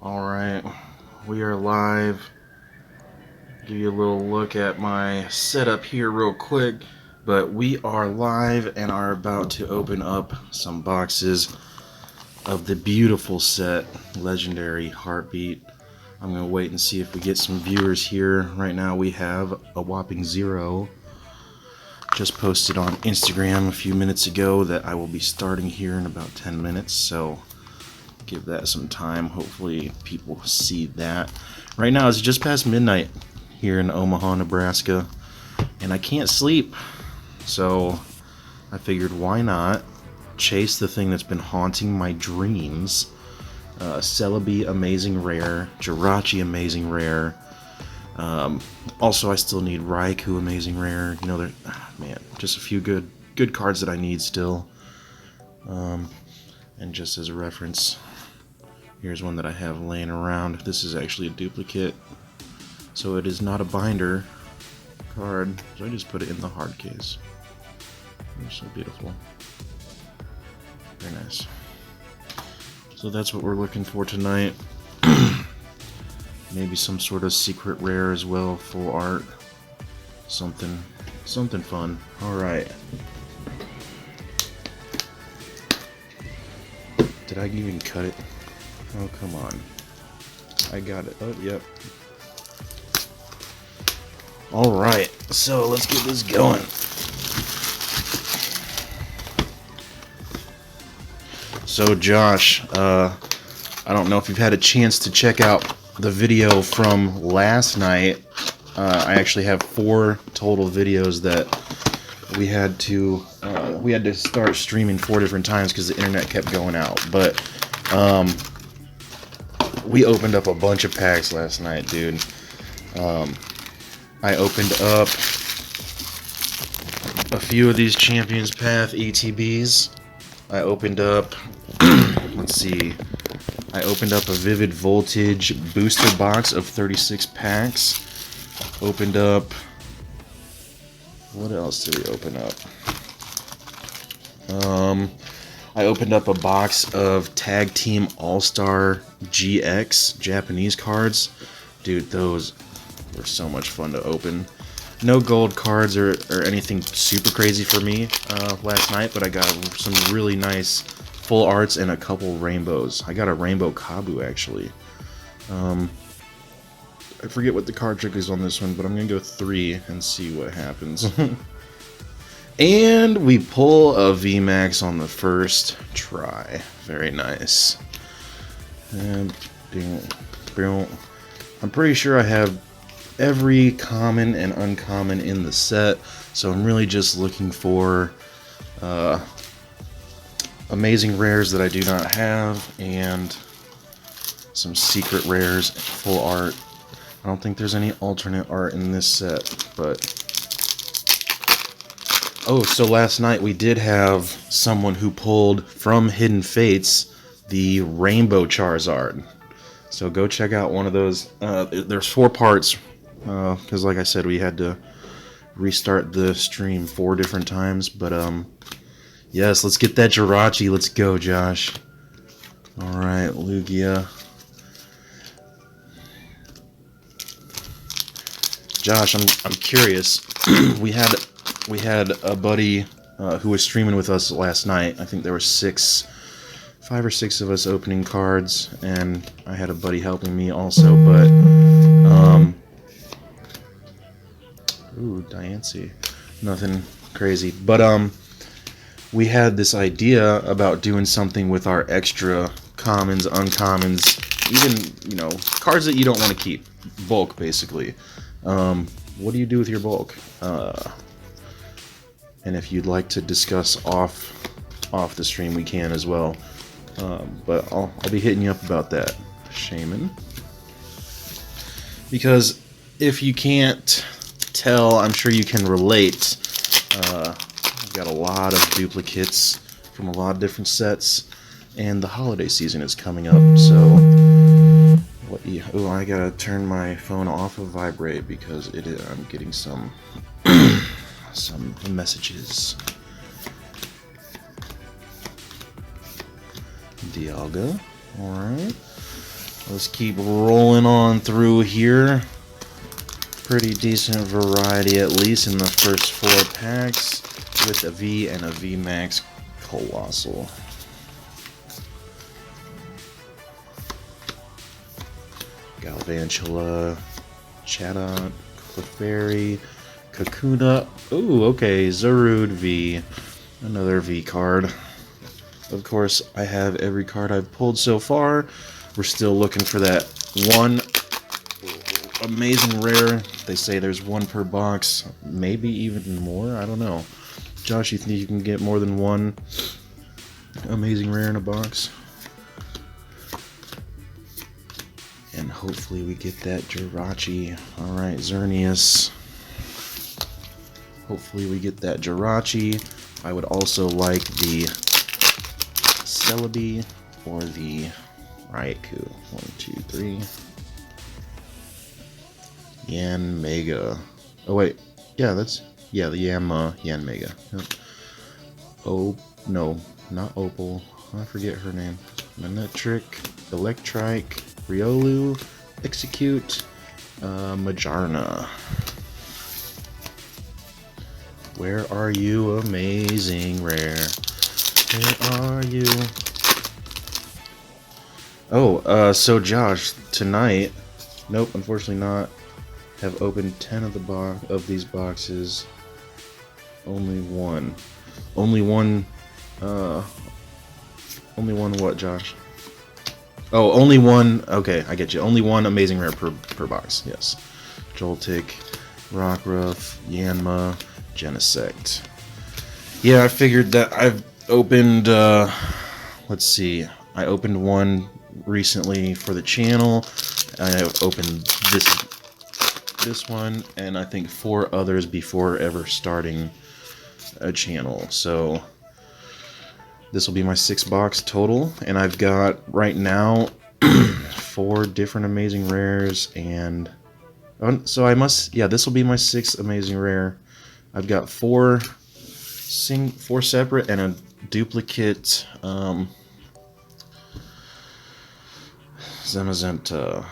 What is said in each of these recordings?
Alright, we are live. Give you a little look at my setup here real quick. But we are live and are about to open up some boxes of the beautiful set, Legendary Heartbeat. I'm going to wait and see if we get some viewers here. Right now we have a whopping 0. Just posted on Instagram a few minutes ago that I will be starting here in about 10 minutes, so give that some time. Hopefully people see that. Right now it's just past midnight here in Omaha, Nebraska, and I can't sleep, so I figured why not chase the thing that's been haunting my dreams. Celebi Amazing Rare, Jirachi Amazing Rare. Also, I still need Raikou Amazing Rare. You know, man, just a few good cards that I need still. And just as a reference, here's one that I have laying around. This is actually a duplicate, so it is not a binder card. So I just put it in the hard case. They're so beautiful. Very nice. So that's what we're looking for tonight. Maybe some sort of secret rare as well, full art. Something fun. Alright. Did I even cut it? Oh, come on. I got it. Oh, yep. Alright, so let's get this going. So Josh, I don't know if you've had a chance to check out the video from last night. I actually have 4 total videos that we had to start streaming 4 different times because the internet kept going out. But we opened up a bunch of packs last night, dude. I opened up a few of these Champions Path ETBs. I opened up, let's see, I opened up a Vivid Voltage booster box of 36 packs. Opened up, what else did we open up? I opened up a box of Tag Team All-Star GX Japanese cards. Dude, those were so much fun to open. No gold cards or anything super crazy for me last night, but I got some really nice full arts and a couple rainbows. I got a rainbow Kabu, actually. I forget what the card trick is on this one, but I'm going to go 3 and see what happens. And we pull a VMAX on the first try. Very nice. And I'm pretty sure I have every common and uncommon in the set, so I'm really just looking for amazing rares that I do not have and some secret rares, full art. I don't think there's any alternate art in this set, but oh, so last night we did have someone who pulled from Hidden Fates the Rainbow Charizard. So go check out one of those. There's 4 parts, because like I said, we had to restart the stream 4 different times. But yes, let's get that Jirachi. Let's go, Josh. Alright, Lugia. Josh, I'm curious. we had a buddy who was streaming with us last night. I think there were 5 or 6 of us opening cards, and I had a buddy helping me also. But ooh, Diancie, nothing crazy. But we had this idea about doing something with our extra commons, uncommons, even, you know, cards that you don't want to keep, bulk basically. What do you do with your bulk? And if you'd like to discuss off the stream, we can as well. But I'll be hitting you up about that, Shaman. Because if you can't tell, I'm sure you can relate. I've got a lot of duplicates from a lot of different sets, and the holiday season is coming up, so oh, I gotta turn my phone off of vibrate because I'm getting some messages. Dialga. Alright. Let's keep rolling on through here. Pretty decent variety, at least in the first 4 packs, with a V and a V Max Colossal. Galvantula, Chatot, Clefairy, Kakuna. Ooh, okay, Karud V. Another V card. Of course, I have every card I've pulled so far. We're still looking for that one amazing rare. They say there's 1 per box, maybe even more. I don't know. Josh, you think you can get more than 1 amazing rare in a box? And hopefully we get that Jirachi. Alright, Xerneas. Hopefully we get that Jirachi. I would also like the Celebi or the Raikou. 1, 2, 3. Yanmega. Oh wait, yeah, that's the Yanmega. Yep. Oh no, not Opal. I forget her name. Manectric, Electrike, Riolu, Execute, Majarna. Where are you, amazing rare? Where are you? Oh, so Josh, tonight, nope, unfortunately not. Have opened 10 of these boxes. Only one. Only one what, Josh? Oh, only one. Okay, I get you. Only one amazing rare per box. Yes. Joltik, Rockruff, Yanma, Genesect. Yeah, I figured that I've opened. Let's see. I opened one recently for the channel. I opened this one, and I think 4 others before ever starting a channel. So this will be my 6th box total, and I've got right now 4 different amazing rares, and so I must, yeah, this will be my 6th amazing rare. I've got 4 separate and a duplicate Zamazenta.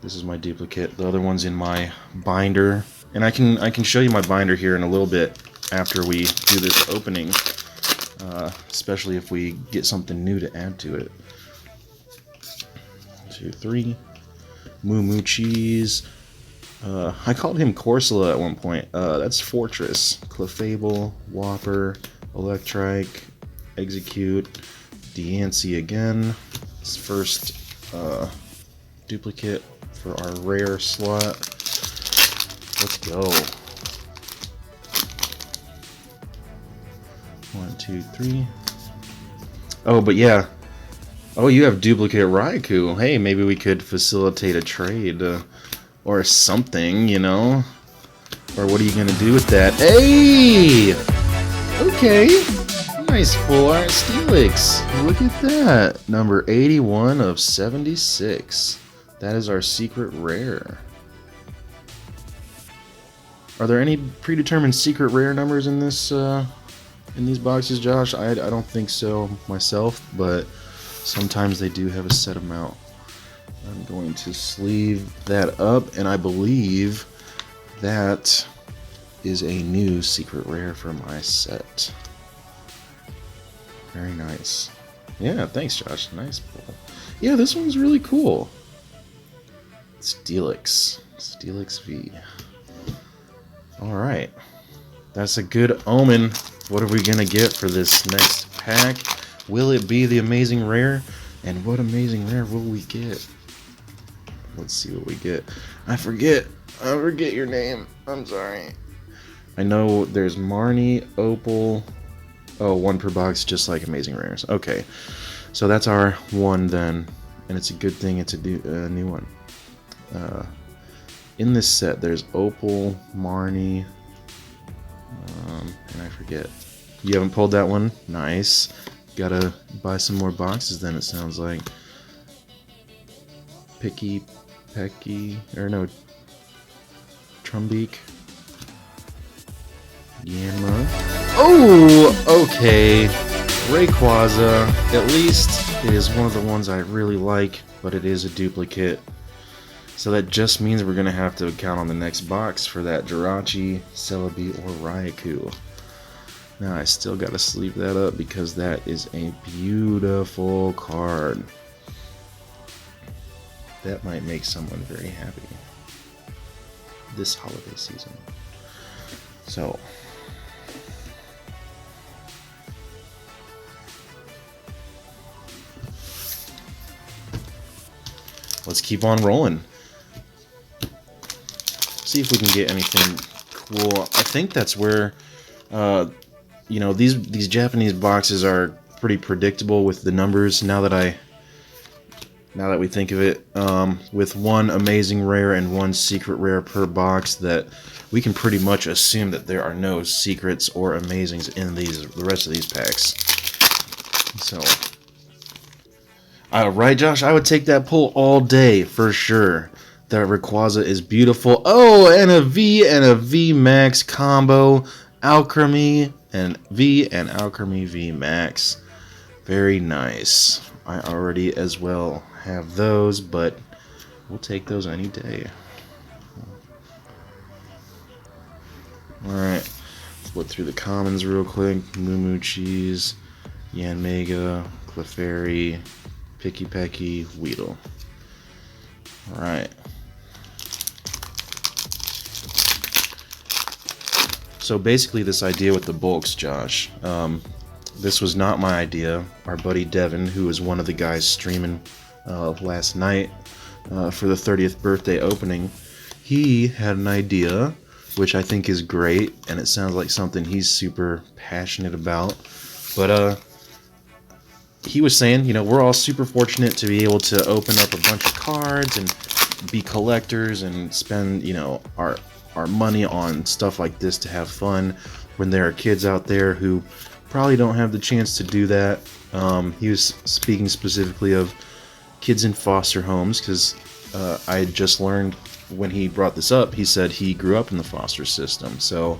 This is my duplicate. The other one's in my binder, and I can show you my binder here in a little bit after we do this opening, especially if we get something new to add to it. 2, 3. Moo Moo Cheese. I called him Corsola at one point. That's Fortress. Clefable, Whopper, Electrike, Execute, Deancey again. It's first duplicate for our rare slot. Let's go. 1, 2, 3. Oh, but yeah. Oh, you have duplicate Raikou. Hey, maybe we could facilitate a trade or something, you know? Or what are you gonna do with that? Hey! Okay. Nice full art Steelix. Look at that. Number 81 of 76. That is our secret rare. Are there any predetermined secret rare numbers in this in these boxes, Josh? I don't think so myself, but sometimes they do have a set amount. I'm going to sleeve that up, and I believe that is a new secret rare for my set. Very nice. Yeah, thanks, Josh. Nice pull. Yeah, this one's really cool. Steelix. Steelix V. Alright. That's a good omen. What are we going to get for this next pack? Will it be the amazing rare? And what amazing rare will we get? Let's see what we get. I forget your name. I'm sorry. I know there's Marnie, Opal. Oh, 1 per box, just like amazing rares. Okay, so that's our one then, and it's a good thing it's a new one. In this set, there's Opal, Marnie, and I forget. You haven't pulled that one? Nice. Gotta buy some more boxes then, it sounds like. Pecky, or no, Trumbeak. Yanma. Oh, okay. Rayquaza, at least it is one of the ones I really like, but it is a duplicate. So that just means we're going to have to count on the next box for that Jirachi, Celebi, or Raikou. Now I still got to sleeve that up because that is a beautiful card. That might make someone very happy this holiday season. So let's keep on rolling. See if we can get anything cool. I think that's where, you know, these Japanese boxes are pretty predictable with the numbers. Now that we think of it, with one amazing rare and one secret rare per box, that we can pretty much assume that there are no secrets or amazings in the rest of these packs. So, right, Josh, I would take that pull all day for sure. That Rayquaza is beautiful. Oh, and a V Max combo, Alchemy and Alchemy V Max. Very nice. I already as well have those, but we'll take those any day. Alright, let's look through the commons real quick. Moo Cheese, Yanmega, Clefairy, Picky Pecky, Weedle. Alright. So basically this idea with the bulks, Josh, this was not my idea. Our buddy Devin, who was one of the guys streaming last night for the 30th birthday opening, he had an idea, which I think is great, and it sounds like something he's super passionate about. But he was saying, you know, we're all super fortunate to be able to open up a bunch of cards and be collectors and spend, you know, our money on stuff like this to have fun when there are kids out there who probably don't have the chance to do that. He was speaking specifically of kids in foster homes, because I had just learned when he brought this up, he said he grew up in the foster system. So,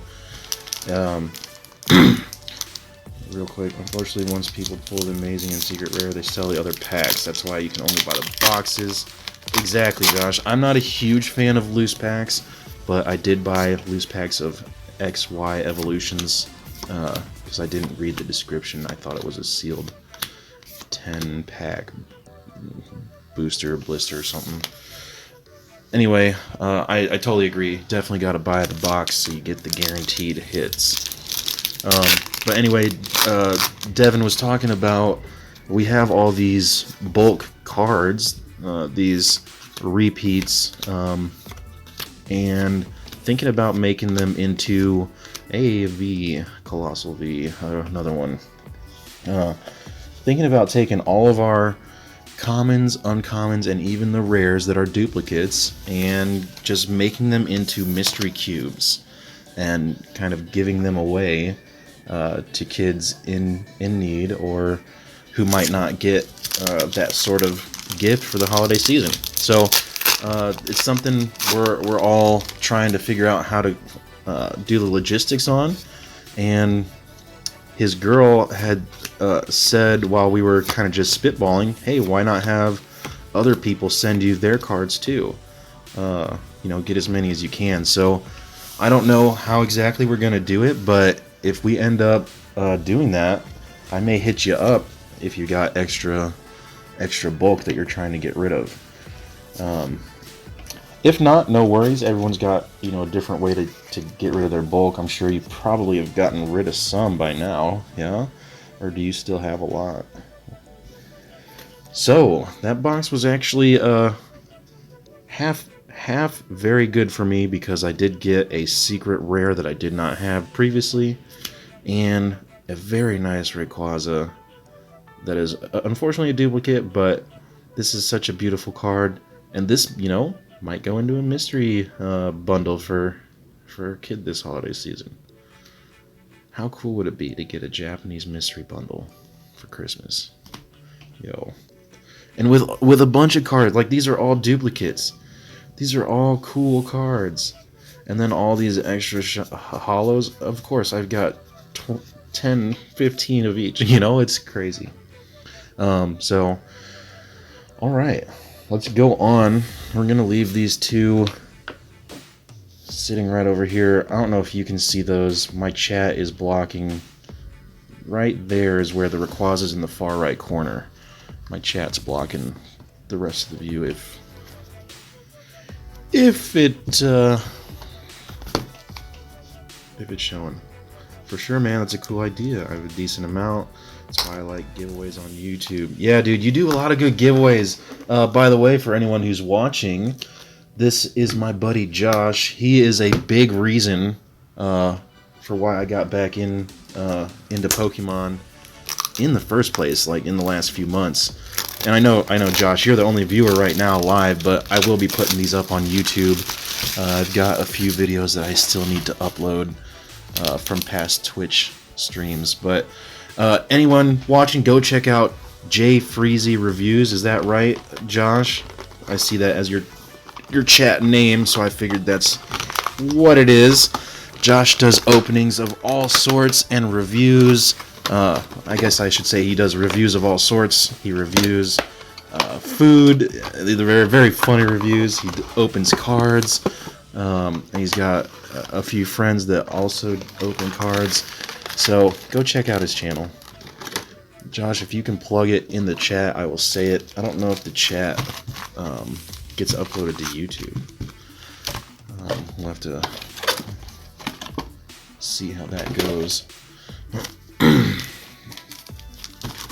real quick, unfortunately, once people pull the amazing and secret rare, they sell the other packs. That's why you can only buy the boxes. Exactly, Josh. I'm not a huge fan of loose packs, but I did buy loose packs of XY Evolutions because I didn't read the description. I thought it was a sealed 10-pack booster, blister, or something. Anyway, I totally agree. Definitely got to buy the box so you get the guaranteed hits. But anyway, Devin was talking about, we have all these bulk cards, these repeats, and thinking about making them into a V, Colossal V, another one. Thinking about taking all of our commons, uncommons, and even the rares that are duplicates and just making them into mystery cubes and kind of giving them away to kids in need, or who might not get that sort of gift for the holiday season. So it's something we're all trying to figure out how to do the logistics on. And his girl had said, while we were kind of just spitballing, hey, why not have other people send you their cards too? You know, get as many as you can. So I don't know how exactly we're going to do it, but if we end up doing that, I may hit you up if you got extra bulk that you're trying to get rid of. If not, no worries. Everyone's got, you know, a different way to get rid of their bulk. I'm sure you probably have gotten rid of some by now, yeah? Or do you still have a lot? So, that box was actually half very good for me, because I did get a secret rare that I did not have previously, and a very nice Rayquaza that is unfortunately a duplicate, but this is such a beautiful card, and this, you know, might go into a mystery bundle for a kid this holiday season. How cool would it be to get a Japanese mystery bundle for Christmas? Yo. And with a bunch of cards, like, these are all duplicates. These are all cool cards. And then all these extra hollows. Of course, I've got 10, 15 of each. You know, it's crazy. So, all right, let's go on. We're going to leave these two sitting right over here. I don't know if you can see those. My chat is blocking. Right there is where the Rayquaza is in the far right corner. My chat's blocking the rest of the view if it's showing. For sure, man, that's a cool idea. I have a decent amount. That's why I like giveaways on YouTube. Yeah, dude, you do a lot of good giveaways. By the way, for anyone who's watching, this is my buddy Josh. He is a big reason for why I got back into Pokemon in the first place, like in the last few months. And I know, Josh, you're the only viewer right now live, but I will be putting these up on YouTube. I've got a few videos that I still need to upload from past Twitch streams. But anyone watching, go check out J Freezy Reviews. Is that right, Josh? I see that as your chat name, so I figured that's what it is. Josh does openings of all sorts and reviews. I guess I should say he does reviews of all sorts. He reviews food. They're very, very funny reviews. He opens cards. And he's got a few friends that also open cards. So go check out his channel. Josh, if you can plug it in the chat, I will say it. I don't know if the chat gets uploaded to YouTube. We'll have to see how that goes.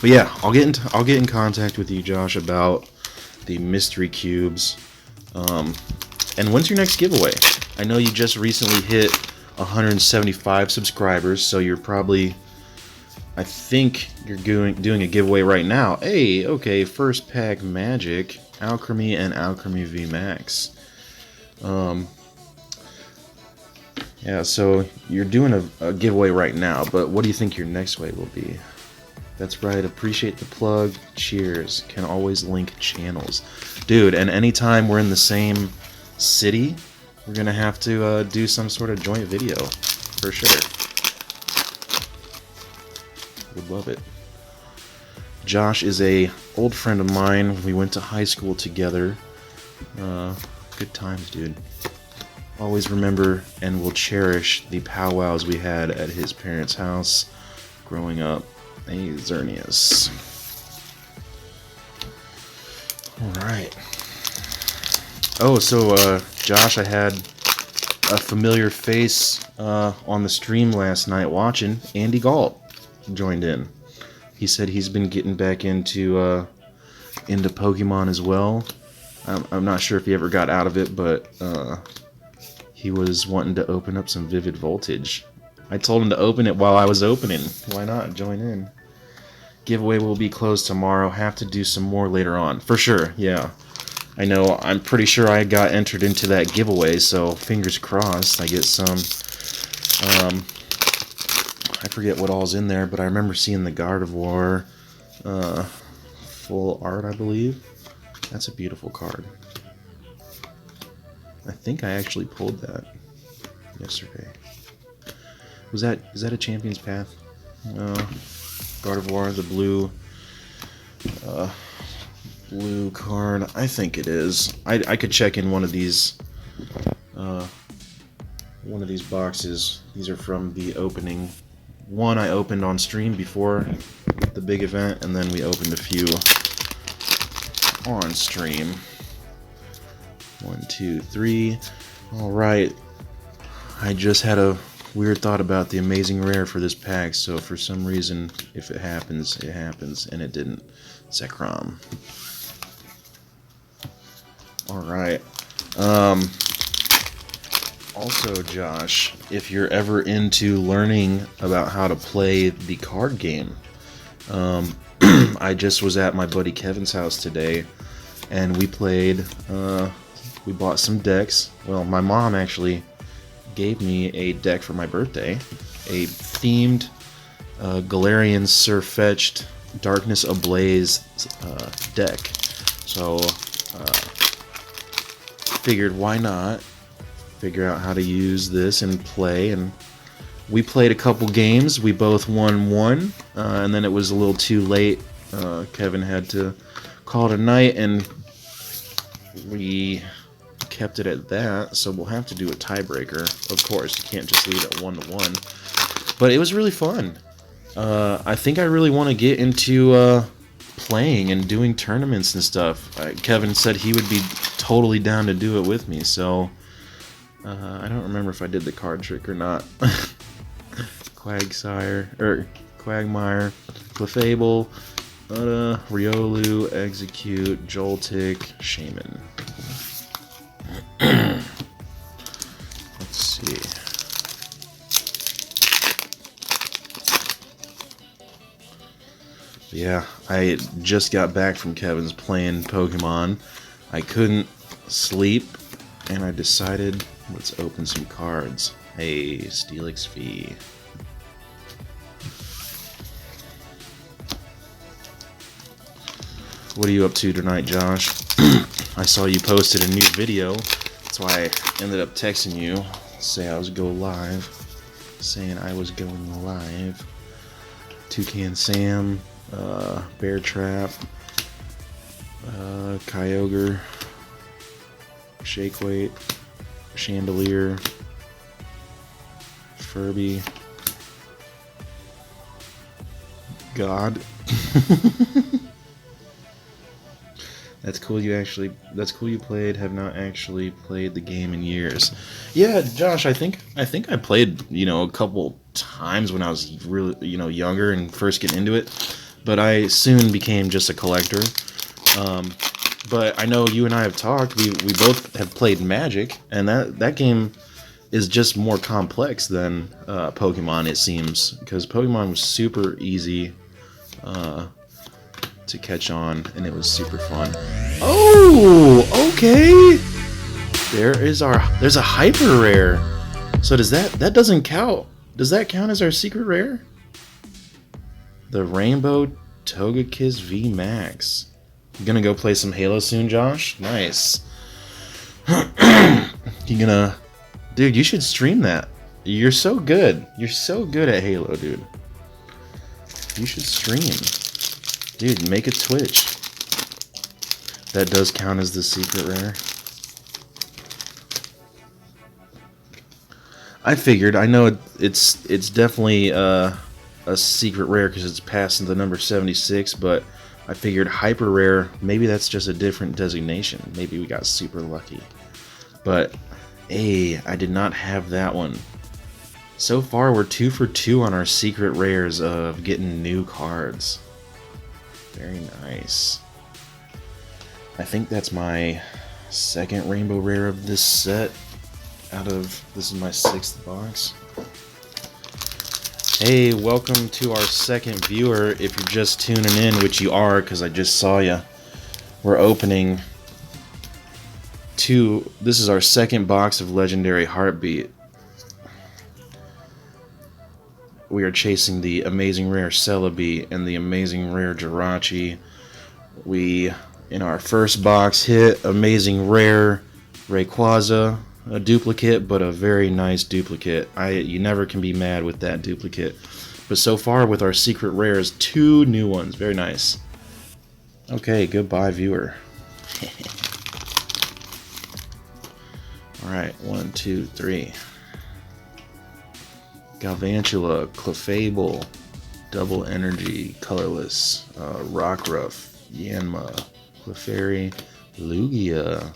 But yeah, I'll get in contact with you, Josh, about the mystery cubes. And when's your next giveaway? I know you just recently hit 175 subscribers, so you're probably, I think you're doing a giveaway right now. Hey, okay, first pack magic, Alchemy and Alchemy V Max. Yeah, so you're doing a giveaway right now, but what do you think your next way will be? That's right, appreciate the plug. Cheers. Can always link channels. Dude, and anytime we're in the same city, we're gonna have to do some sort of joint video. For sure. Would love it. Josh is a old friend of mine. We went to high school together. Good times, dude. Always remember and will cherish the powwows we had at his parents' house growing up. Hey, Xerneas. Alright. Oh, so, Josh, I had a familiar face on the stream last night watching. Andy Galt joined in. He said he's been getting back into Pokemon as well. I'm not sure if he ever got out of it, but he was wanting to open up some Vivid Voltage. I told him to open it while I was opening. Why not? Join in. Giveaway will be closed tomorrow. Have to do some more later on. For sure, yeah. I know, I'm pretty sure I got entered into that giveaway, so fingers crossed I get some. I forget what all's in there, but I remember seeing the Gardevoir full art, I believe. That's a beautiful card. I think I actually pulled that yesterday. Is that a Champion's Path? No. Gardevoir, the blue card. I think it is. I could check in one of these boxes. These are from the opening. One I opened on stream before the big event, and then we opened a few on stream. 1, 2, 3. All right. I just had a weird thought about the amazing rare for this pack, so for some reason, if it happens, it happens, and it didn't. Zekrom. Alright. Also, Josh, if you're ever into learning about how to play the card game, I just was at my buddy Kevin's house today, and we played, we bought some decks. Well, my mom actually gave me a deck for my birthday, a themed Galarian Surfetched Darkness Ablaze deck. So figured why not figure out how to use this and play, and We played a couple games. We both won one, and then it was a little too late. Kevin had to call it a night, and we kept it at that. So we'll have to do a tiebreaker. Of course, you can't just leave it 1-1. But it was really fun. I think I really want to get into playing and doing tournaments and stuff. Kevin said he would be totally down to do it with me, so I don't remember if I did the card trick or not. Quagsire, or Quagmire, Clefable, Riolu, Execute, Joltik, Shaman. Let's see. Yeah, I just got back from Kevin's playing Pokemon. I couldn't sleep, and I decided, let's open some cards. Hey, Steelix V. What are you up to tonight, Josh? I saw you posted a new video. That's why I ended up texting you. Saying I was going live. Toucan Sam, Bear Trap, Kyogre, Shake Weight, Chandelier, Furby, God. That's cool you played, have not actually played the game in years. Yeah, Josh, I think I played, a couple times when I was really, younger and first getting into it, but I soon became just a collector. But I know you and I have talked, we both have played Magic, and that game is just more complex than Pokemon, it seems, because Pokemon was super easy to catch on, and it was super fun. Oh, okay. There's a hyper rare. So that doesn't count? Does that count as our secret rare? The Rainbow Togekiss V Max. You gonna go play some Halo soon, Josh? Nice. Dude, you should stream that. You're so good. You're so good at Halo, dude. You should stream. Dude, make a Twitch. That does count as the secret rare. I figured. I know it's definitely a secret rare because it's passing the number 76, but I figured hyper rare, maybe that's just a different designation. Maybe we got super lucky. But, hey, I did not have that one. So far, we're 2 for 2 on our secret rares of getting new cards. Very nice. I think that's my second rainbow rare of this set. This is my 6th box. Hey, welcome to our second viewer. If you're just tuning in, which you are, because I just saw you. We're opening this is our second box of Legendary Heartbeat. We are chasing the amazing rare Celebi and the amazing rare Jirachi. We, in our first box, hit amazing rare Rayquaza, a duplicate, but a very nice duplicate. You never can be mad with that duplicate. But so far with our secret rares, 2 new ones. Very nice. Okay, goodbye, viewer. Alright, 1, 2, 3. Galvantula, Clefable, Double Energy, Colorless, Rockruff, Yanma, Clefairy, Lugia.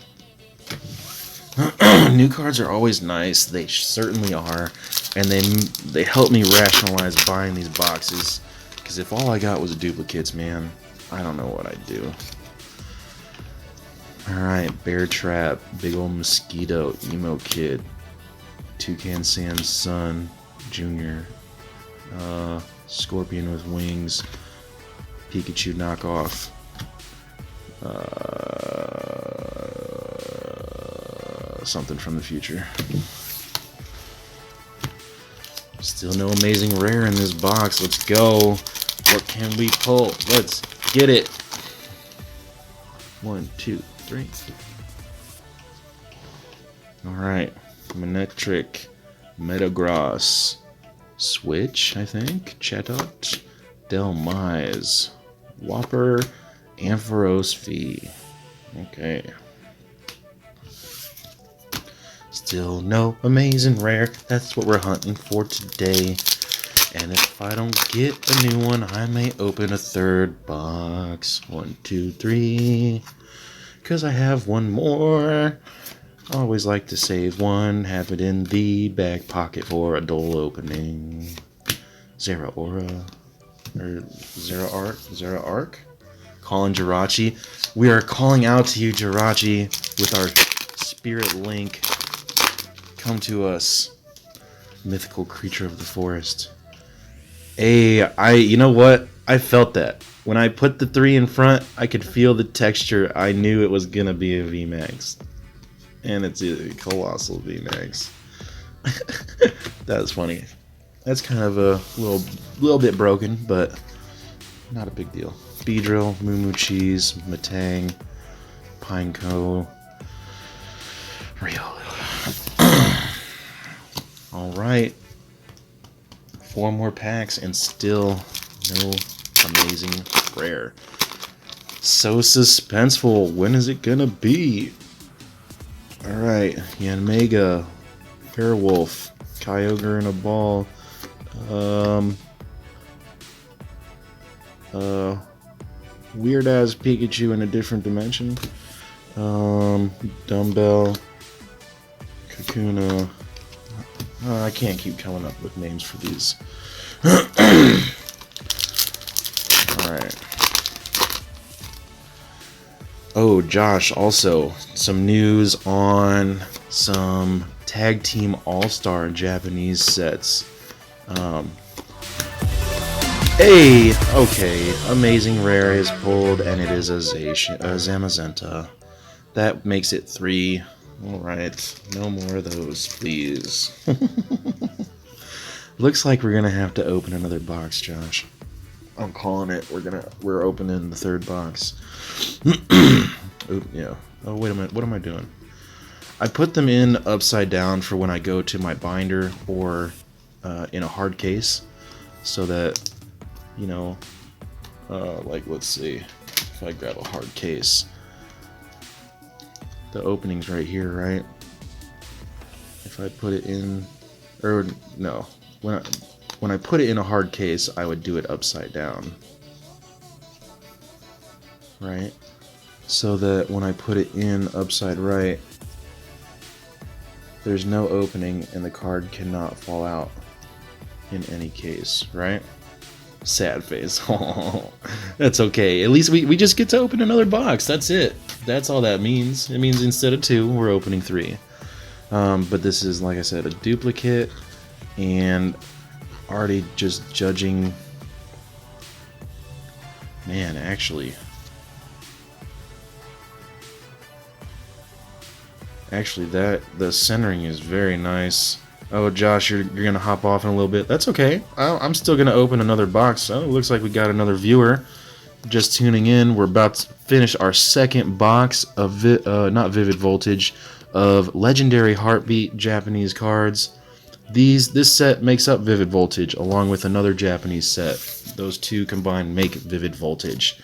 New cards are always nice. They certainly are, and they help me rationalize buying these boxes. Because if all I got was duplicates, man, I don't know what I'd do. All right, Bear Trap, Big Ol' Mosquito, Emo Kid, Toucan Sam's Son, Junior, Scorpion with Wings, Pikachu knockoff. Something from the future. Still no amazing rare in this box. Let's go. What can we pull? Let's get it. 1, 2, 3. Alright. Manectric, Metagross, Switch, I think. Chatot. Delmise. Whopper. Ampharos V. Okay. Still no amazing rare. That's what we're hunting for today. And if I don't get a new one, I may open a third box. 1, 2, 3. Because I have one more. I always like to save one. Have it in the back pocket for a dull opening. Zera Aura. Or Zera Arc? Calling Jirachi. We are calling out to you, Jirachi, with our spirit link. Come to us, mythical creature of the forest. Hey, you know what? I felt that. When I put the 3 in front, I could feel the texture. I knew it was gonna be a VMAX. And it's a colossal VMAX. That's funny. That's kind of a little bit broken, but not a big deal. Beedrill, Moo Cheese, Matang, Pineco, Riolu. Alright. 4 more packs and still no amazing rare. So suspenseful. When is it gonna be? Alright. Yanmega, Werewolf, Kyogre in a ball. Weird ass Pikachu in a different dimension. Dumbbell, Kakuna. I can't keep coming up with names for these. Alright. Oh, Josh, also, some news on some Tag Team All-Star Japanese sets. Hey, okay, amazing rare is pulled, and it is a Zamazenta. That makes it 3. Alright, no more of those, please. Looks like we're gonna have to open another box, Josh. I'm calling it. We're opening the third box. Oop, yeah. Oh, wait a minute. What am I doing? I put them in upside down for when I go to my binder or in a hard case, so that, you know, like, let's see, if I grab a hard case, the opening's right here, right? If I put it in, or no, when I put it in a hard case, I would do it upside down, right? So that when I put it in upside right, there's no opening and the card cannot fall out in any case, right? Sad face. That's okay. At least we just get to open another box. That's it. That's all that means. It means instead of 2, we're opening 3. But this is, like I said, a duplicate, and already just judging. Man, actually, that the centering is very nice. Oh, Josh, you're gonna hop off in a little bit. That's okay. I'm still gonna open another box. Oh, it looks like we got another viewer just tuning in. We're about to finish our second box of not Vivid Voltage, of Legendary Heartbeat Japanese cards. This set makes up Vivid Voltage along with another Japanese set. Those two combined make Vivid Voltage.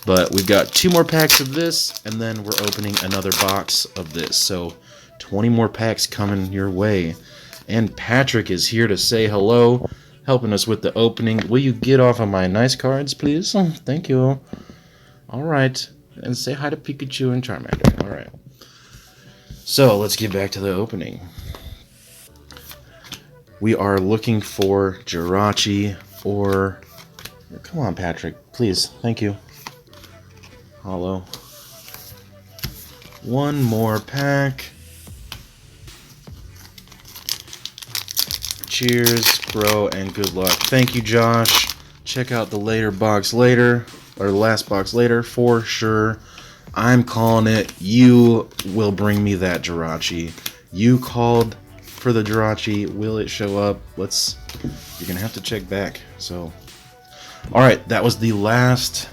But we've got 2 more packs of this, and then we're opening another box of this. So 20 more packs coming your way. And Patrick is here to say hello, helping us with the opening. Will you get off of my nice cards, please? Oh, thank you. Alright. And say hi to Pikachu and Charmander. Alright. So, let's get back to the opening. We are looking for Jirachi or... Come on, Patrick. Please. Thank you. Hollow. 1 more pack. Cheers, bro, and good luck. Thank you, Josh. Check out the later box later, or the last box later, for sure. I'm calling it. You will bring me that Jirachi. You called for the Jirachi. Will it show up? You're gonna have to check back. So, alright, that was the last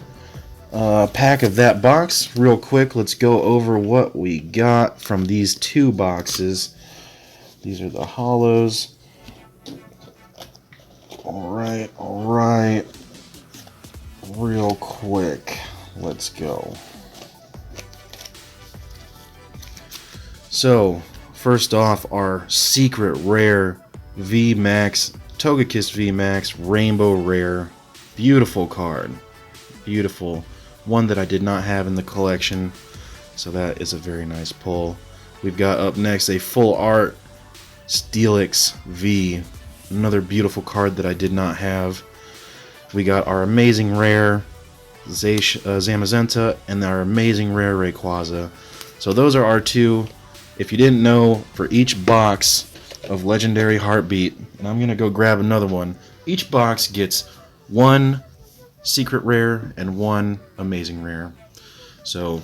pack of that box. Real quick, let's go over what we got from these 2 boxes. These are the hollows. All right. Real quick, let's go. So, first off, our secret rare VMAX, Togekiss VMAX, Rainbow Rare. Beautiful card. Beautiful. One that I did not have in the collection, so that is a very nice pull. We've got up next a full art Steelix V. Another beautiful card that I did not have. We got our amazing rare Zamazenta and our amazing rare Rayquaza. So those are our two. If you didn't know, for each box of Legendary Heartbeat, and I'm going to go grab another one, each box gets one secret rare and one amazing rare. So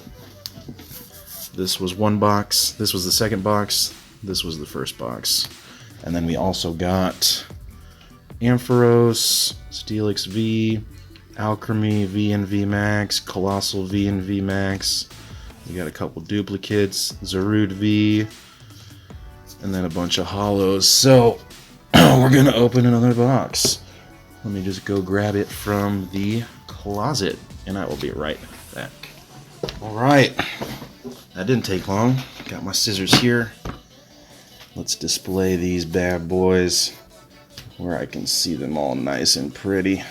this was one box, this was the second box, this was the first box. And then we also got Ampharos, Steelix V, Alchemy V and V Max, Colossal V and V Max. We got a couple duplicates, Zarude V, and then a bunch of hollows. So we're gonna open another box. Let me just go grab it from the closet, and I will be right back. All right, that didn't take long. Got my scissors here. Let's display these bad boys where I can see them all nice and pretty.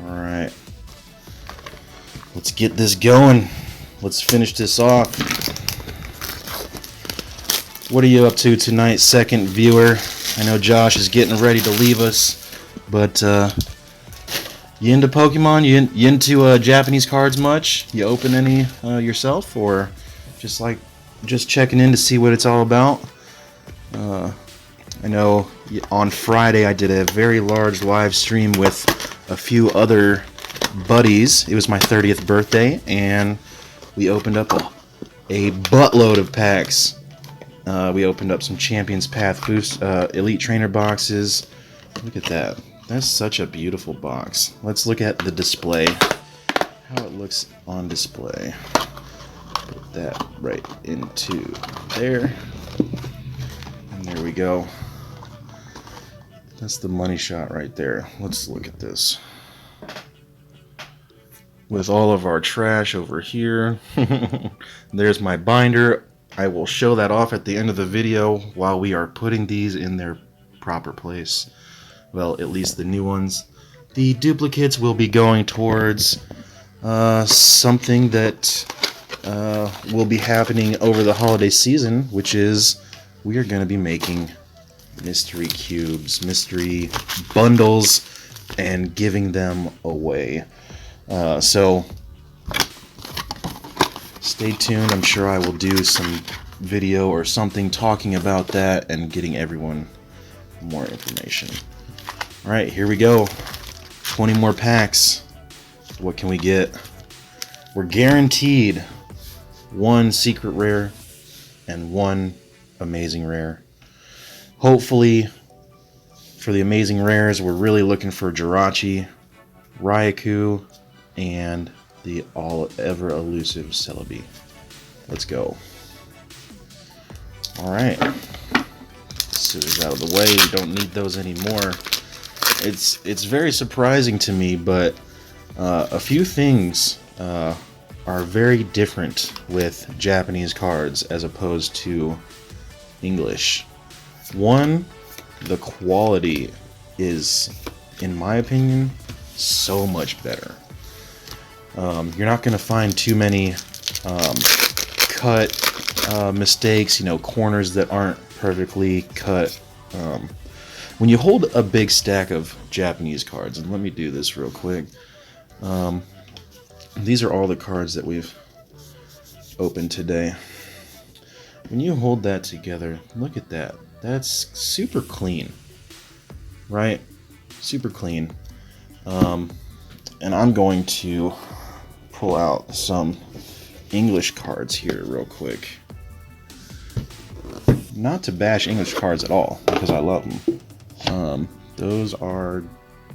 Alright, let's get this going. Let's finish this off. What are you up to tonight, second viewer? I know Josh is getting ready to leave us, but you into Pokemon? You into Japanese cards much? You open any yourself, or just checking in to see what it's all about? I know on Friday I did a very large live stream with a few other buddies. It was my 30th birthday, and we opened up a buttload of packs. We opened up some Champions Path Boost Elite Trainer boxes. Look at that. That's such a beautiful box. Let's look at the display. How it looks on display. Put that right into there. And there we go. That's the money shot right there. Let's look at this. With all of our trash over here. There's my binder. I will show that off at the end of the video while we are putting these in their proper place. Well, at least the new ones. The duplicates will be going towards something that will be happening over the holiday season, which is we are going to be making mystery cubes, mystery bundles, and giving them away. So stay tuned. I'm sure I will do some video or something talking about that and getting everyone more information. Alright, here we go. 20 more packs. What can we get? We're guaranteed one secret rare and one amazing rare. Hopefully, for the amazing rares, we're really looking for Jirachi, Raikou, and the all-ever elusive Celebi. Let's go. Alright. Scissors out of the way. We don't need those anymore. It's very surprising to me, but a few things are very different with Japanese cards as opposed to English. One, the quality is, in my opinion, so much better. You're not going to find too many cut mistakes, corners that aren't perfectly cut. When you hold a big stack of Japanese cards, and let me do this real quick. These are all the cards that we've opened today. When you hold that together, look at that. That's super clean, right? Super clean. And I'm going to pull out some English cards here real quick. Not to bash English cards at all, because I love them. Those are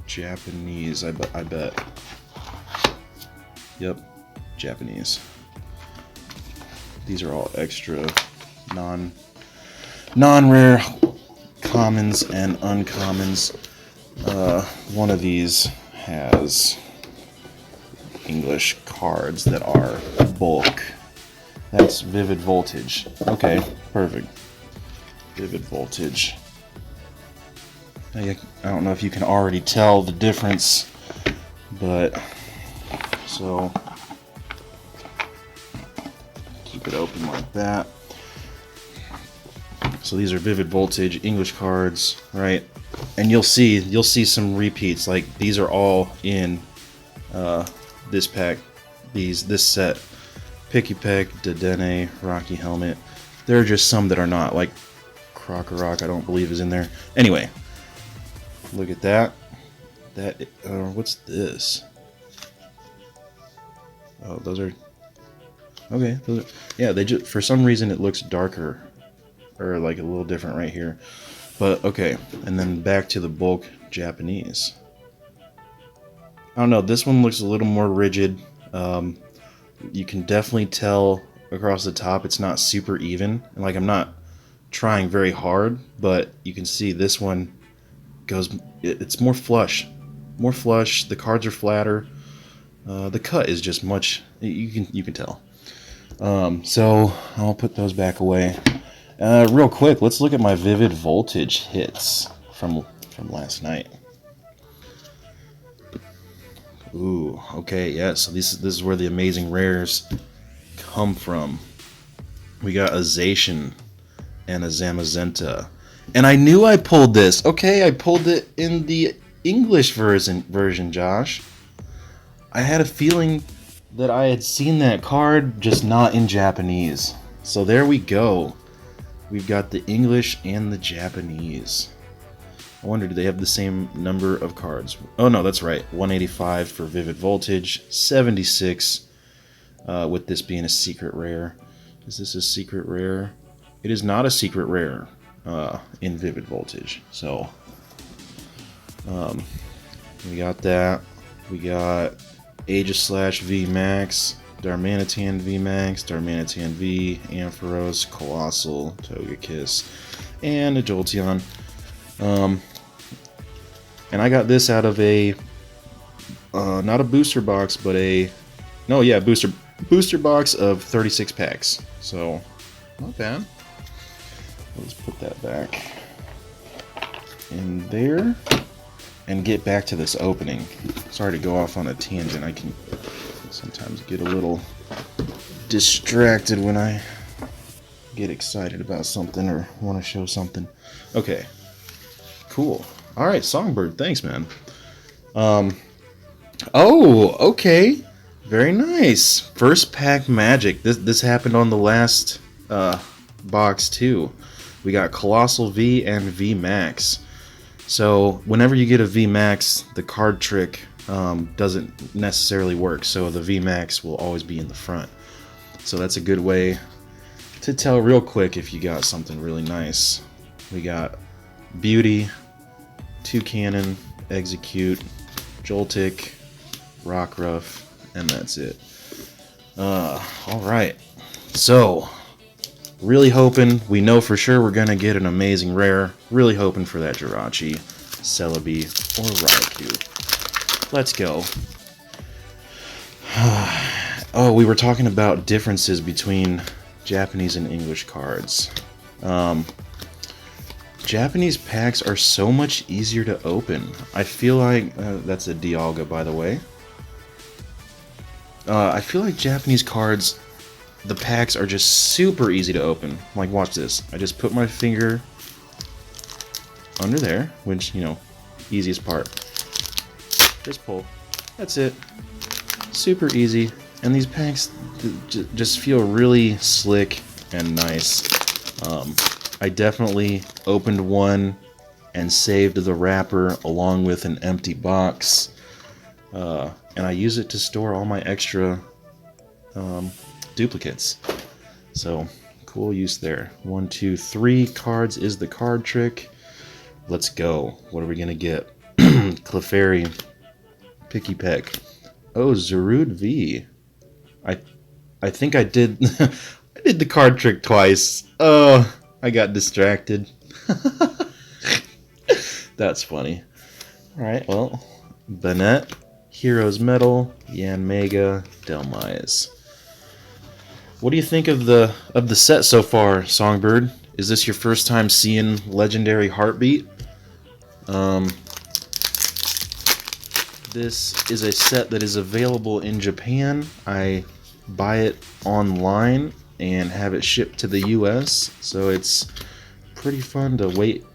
Japanese, I bet. Yep, Japanese. These are all extra non-rare commons and uncommons. One of these has English cards that are bulk. That's Vivid Voltage. Okay, perfect. Vivid Voltage. I don't know if you can already tell the difference, but so keep it open like that. So these are Vivid Voltage English cards, right? And you'll see some repeats. Like these are all in this pack. This set. Picky Peck, Dedenne, Rocky Helmet. There are just some that are not. Like Rock, I don't believe is in there. Anyway, look at that. What's this? Oh, those are okay. Yeah, they just for some reason it looks darker or like a little different right here. But okay, and then back to the bulk Japanese. I don't know. This one looks a little more rigid. You can definitely tell across the top it's not super even. And like I'm not trying very hard, but you can see this one goes. It's more flush, The cards are flatter. The cut is just much. You can tell. So I'll put those back away. Real quick, let's look at my Vivid Voltage hits from last night. Ooh, okay, yeah, so this is where the amazing rares come from. We got a Zacian and a Zamazenta. And I knew I pulled this. Okay, I pulled it in the English version, Josh. I had a feeling that I had seen that card, just not in Japanese. So there we go. We've got the English and the Japanese. I wonder, do they have the same number of cards? Oh no, that's right. 185 for Vivid Voltage, 76 with this being a secret rare. Is this a secret rare? It is not a secret rare in Vivid Voltage. So we got that. We got Aegislash V Max, Darmanitan V Max, Darmanitan V, Ampharos, Colossal, Togekiss, and a Jolteon. And I got this out of a not a booster box, but booster box of 36 packs. So not bad. Let's put that back in there and get back to this opening. Sorry to go off on a tangent. I can sometimes get a little distracted when I get excited about something or want to show something. Okay. Cool. All right, Songbird. Thanks, man. Oh, okay. Very nice. First pack magic. This happened on the last box too. We got Colossal V and V Max. So whenever you get a V Max, the card trick doesn't necessarily work. So the V Max will always be in the front. So that's a good way to tell real quick if you got something really nice. We got Beauty, Toucannon, Execute, Joltik, Rockruff, and that's it. Alright. So, really hoping, we know for sure we're gonna get an amazing rare. Really hoping for that Jirachi, Celebi, or Raikou. Let's go. Oh, we were talking about differences between Japanese and English cards. Japanese packs are so much easier to open. I feel like that's a Dialga, by the way. I feel like Japanese cards, the packs are just super easy to open. Like, watch this. I just put my finger under there, which, you know, easiest part. Just pull. That's it. Super easy. And these packs just feel really slick and nice. I definitely opened one and saved the wrapper along with an empty box. And I use it to store all my extra duplicates. So, cool use there. 1, 2, 3 cards is the card trick. Let's go. What are we going to get? Clefairy, Picky Peck. Oh, Zarude V. I think I did... I did the card trick twice. Oh, I got distracted. That's funny. Alright, well, Banette, Heroes Metal, Yanmega, Delmise. What do you think of the set so far, Songbird? Is this your first time seeing Legendary Heartbeat? This is a set that is available in Japan. I buy it online and have it shipped to the US, so it's pretty fun to wait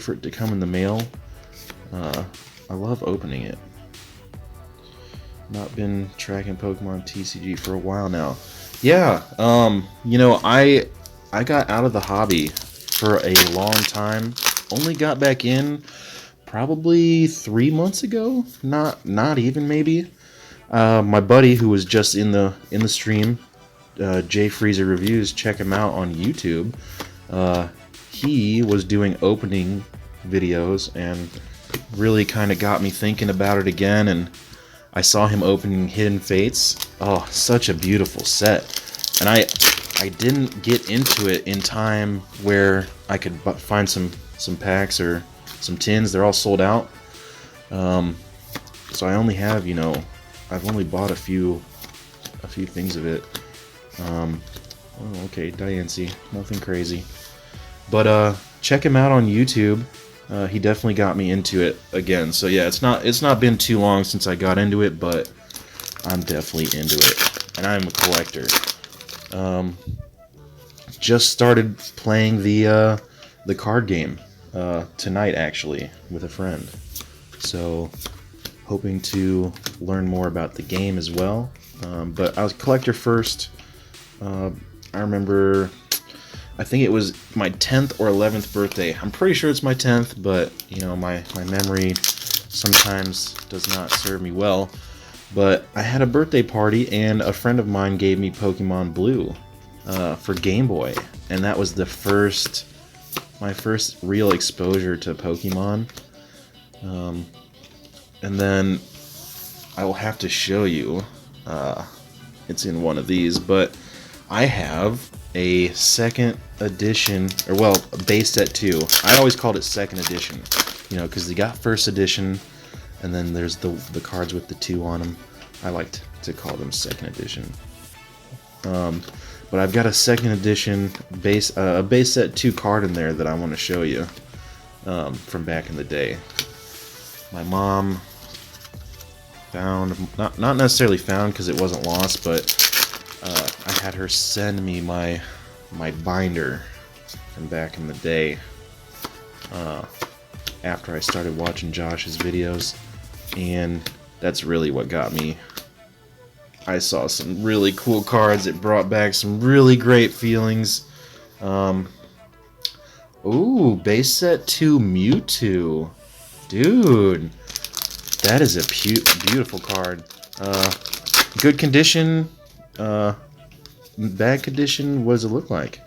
for it to come in the mail. I love opening it. Not been tracking Pokemon TCG for a while now. Yeah, you know, I got out of the hobby for a long time. Only got back in probably 3 months ago. Not even maybe. My buddy who was just in the stream, J Freezer Reviews, check him out on YouTube. He was doing opening videos and really kind of got me thinking about it again, and I saw him opening Hidden Fates. Oh, such a beautiful set. And I didn't get into it in time where I could find some packs or some tins. They're all sold out. So I only have, you know, I've only bought a few things of it. Oh, okay, Diancie, nothing crazy. But check him out on YouTube. He definitely got me into it again. So yeah, it's not been too long since I got into it, but I'm definitely into it, and I'm a collector. Just started playing the card game tonight, actually, with a friend. So hoping to learn more about the game as well. But I was a collector first. I remember, I think it was my 10th or 11th birthday. I'm pretty sure it's my 10th, but you know, my memory sometimes does not serve me well. But I had a birthday party and a friend of mine gave me Pokemon Blue for Game Boy, and that was my first real exposure to Pokemon. And then I will have to show you, it's in one of these, but I have a second edition, or well, base set 2. I always called it second edition, you know, because they got first edition, and then there's the cards with the 2 on them. I like to call them second edition. But I've got a second edition base set 2 card in there that I want to show you from back in the day. My mom found, not necessarily found because it wasn't lost, but I had her send me my binder from back in the day after I started watching Josh's videos, and that's really what got me. I saw some really cool cards. It brought back some really great feelings. Ooh, base set 2 Mewtwo. Dude, that is a beautiful card. Good condition. Bad condition. What does it look like?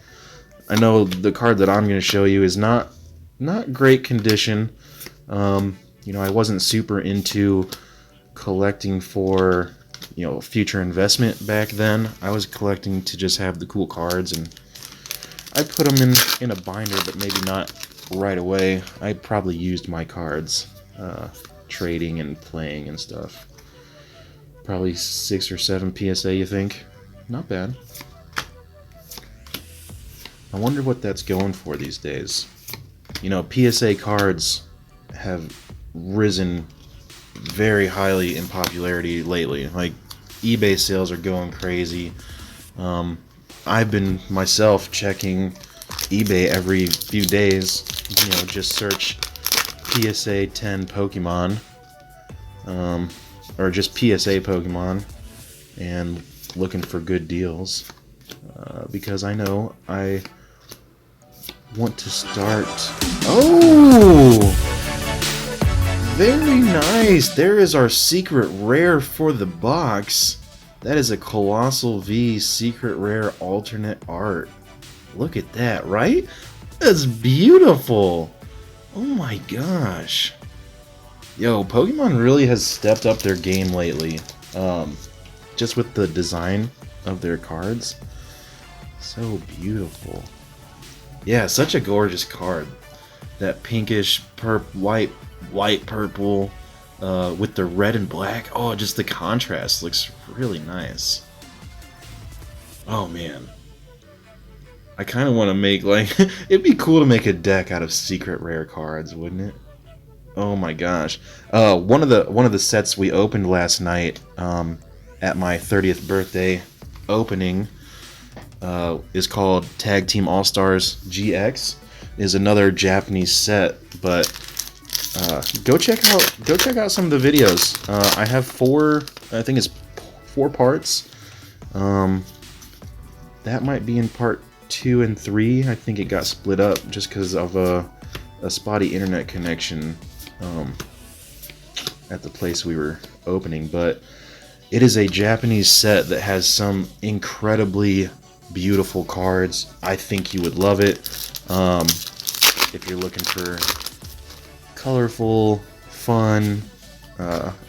I know the card that I'm going to show you is not great condition. You know, I wasn't super into collecting for, you know, future investment back then. I was collecting to just have the cool cards, and I put them in a binder, but maybe not right away. I probably used my cards trading and playing and stuff. Probably 6 or 7 PSA, you think? Not bad. I wonder what that's going for these days. You know, PSA cards have risen very highly in popularity lately. Like, eBay sales are going crazy. I've been myself checking eBay every few days. You know, just search PSA 10 Pokemon, or just PSA Pokemon, and looking for good deals, because I know I want to start. Oh, very nice. There is our secret rare for the box. That is a Colossal V secret rare alternate art. Look at that, right? That's beautiful. Oh my gosh. Yo, Pokemon really has stepped up their game lately. Just with the design of their cards. So beautiful. Yeah, such a gorgeous card. That pinkish white purple with the red and black. Oh, just the contrast looks really nice. Oh man, I kind of want to make like it'd be cool to make a deck out of secret rare cards, wouldn't it? Oh my gosh. One of the sets we opened last night at my 30th birthday opening is called Tag Team All Stars GX. Is another Japanese set, but go check out some of the videos. I have I think it's 4 parts. That might be in part 2 and 3. I think it got split up just because of a spotty internet connection at the place we were opening. But it is a Japanese set that has some incredibly beautiful cards. I think you would love it. If you're looking for colorful, fun,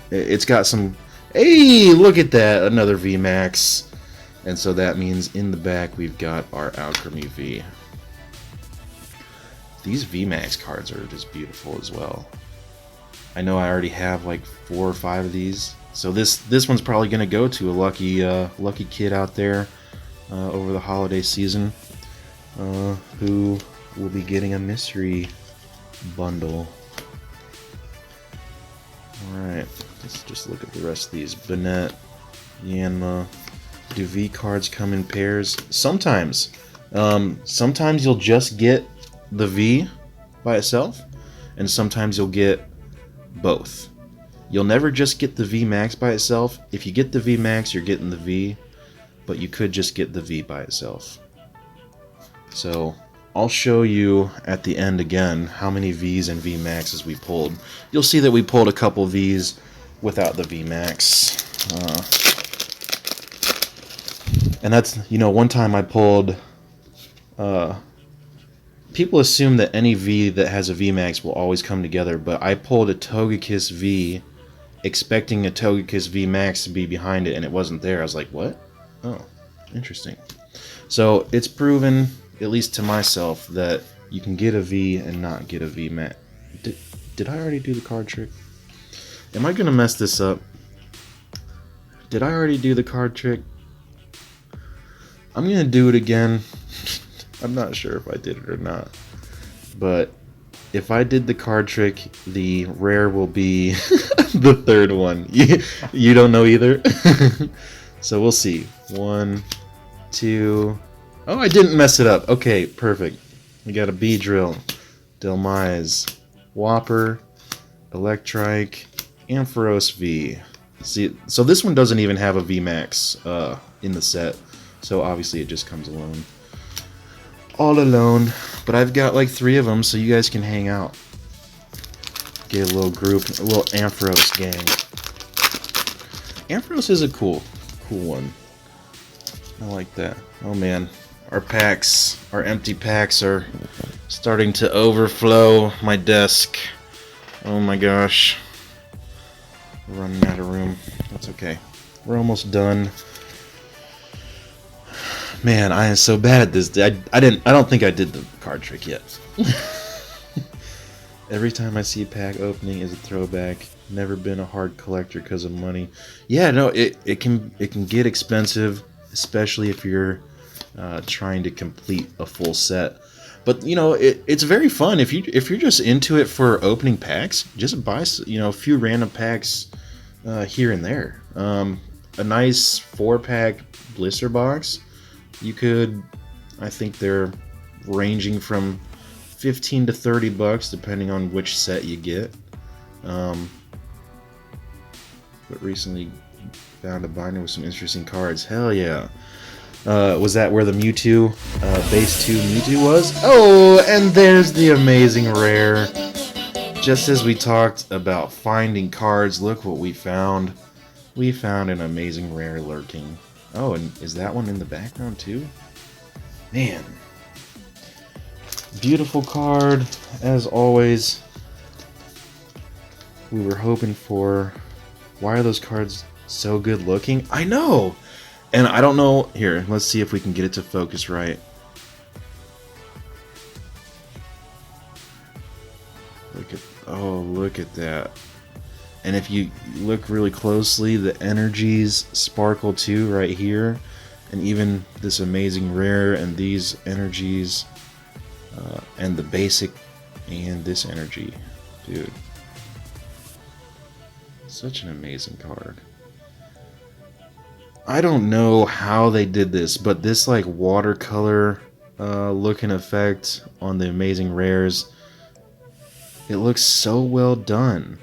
it's got some... Hey, look at that! Another VMAX. And so that means in the back we've got our Alchemy V. These VMAX cards are just beautiful as well. I know I already have like 4 or 5 of these. So this one's probably going to go to a lucky kid out there over the holiday season who will be getting a mystery bundle. Alright, let's just look at the rest of these. Bennett, Yanma. Do V cards come in pairs? Sometimes. Sometimes you'll just get the V by itself, and sometimes you'll get both. You'll never just get the V Max by itself. If you get the V Max, you're getting the V, but you could just get the V by itself. So I'll show you at the end again how many Vs and V Maxes we pulled. You'll see that we pulled a couple Vs without the V Max. And that's, one time I pulled... people assume that any V that has a VMAX will always come together, but I pulled a Togekiss V expecting a Togekiss VMAX to be behind it, and it wasn't there. I was like, what? Oh, interesting. So it's proven, at least to myself, that you can get a V and not get a VMAX. Did I already do the card trick? Am I going to mess this up? Did I already do the card trick? I'm going to do it again. I'm not sure if I did it or not. But if I did the card trick, the rare will be the third one. You don't know either? So we'll see. 1, 2... Oh, I didn't mess it up. Okay, perfect. We got a Beedrill, Delmise, Whopper, Electrike, Ampharos V. See, so this one doesn't even have a VMAX in the set. So obviously it just comes alone. All alone. But I've got like 3 of them, so you guys can hang out. Get a little group, a little Ampharos gang. Ampharos is a cool one. I like that. Oh man, our empty packs are starting to overflow my desk. Oh my gosh. We're running out of room. That's okay. We're almost done. Man, I am so bad at this. I don't think I did the card trick yet. Every time I see a pack opening is a throwback. Never been a hard collector because of money. Yeah, no, it can get expensive, especially if you're trying to complete a full set. But it's very fun if you're just into it for opening packs. Just buy a few random packs here and there. A nice 4-pack blister box. You could, I think they're ranging from $15 to $30 depending on which set you get. But recently found a binder with some interesting cards. Hell yeah. Was that where the Mewtwo, base 2 Mewtwo was? Oh, and there's the amazing rare. Just as we talked about finding cards, look what we found. We found an amazing rare lurking. Oh, and is that one in the background too? Man. Beautiful card, as always. We were hoping for... Why are those cards so good looking? I know! And I don't know, here, let's see if we can get it to focus right. Look at that. And if you look really closely, the energies sparkle too right here. And even this amazing rare and these energies and the basic and this energy. Dude. Such an amazing card. I don't know how they did this, but this like watercolor looking effect on the amazing rares, it looks so well done.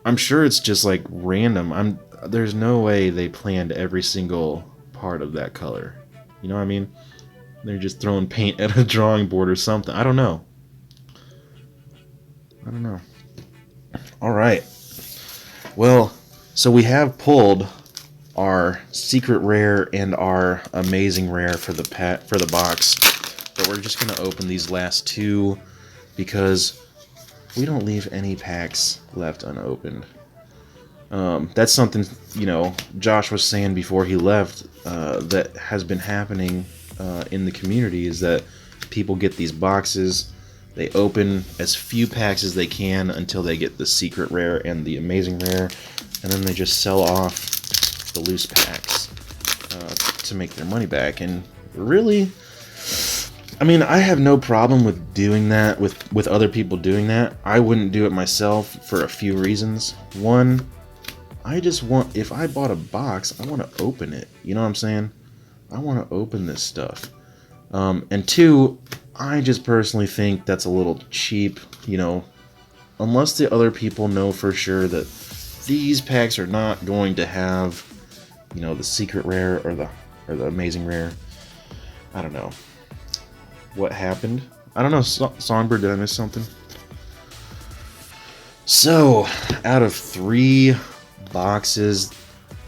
I'm sure it's just like random. There's no way they planned every single part of that color. You know what I mean? They're just throwing paint at a drawing board or something. I don't know. All right. Well, so we have pulled our secret rare and our amazing rare for the box, but we're just gonna open these last two because we don't leave any packs left unopened. That's something, you know, Josh was saying before he left that has been happening in the community, is that people get these boxes, they open as few packs as they can until they get the secret rare and the amazing rare, and then they just sell off the loose packs to make their money back. And really, I mean, I have no problem with doing that, with other people doing that. I wouldn't do it myself for a few reasons. One, I just want, if I bought a box, I want to open it. You know what I'm saying? I want to open this stuff. And two, I just personally think that's a little cheap, you know, unless the other people know for sure that these packs are not going to have, you know, the secret rare or the amazing rare. I don't know what happened. I don't know, Songbird, did I miss something? So, out of 3 boxes,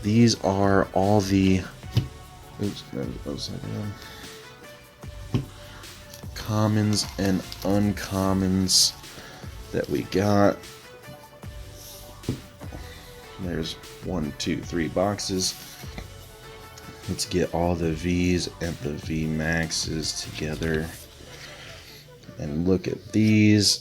these are all the commons and uncommons that we got. There's 1, 2, 3 boxes. Let's get all the V's and the V Maxes together and look at these.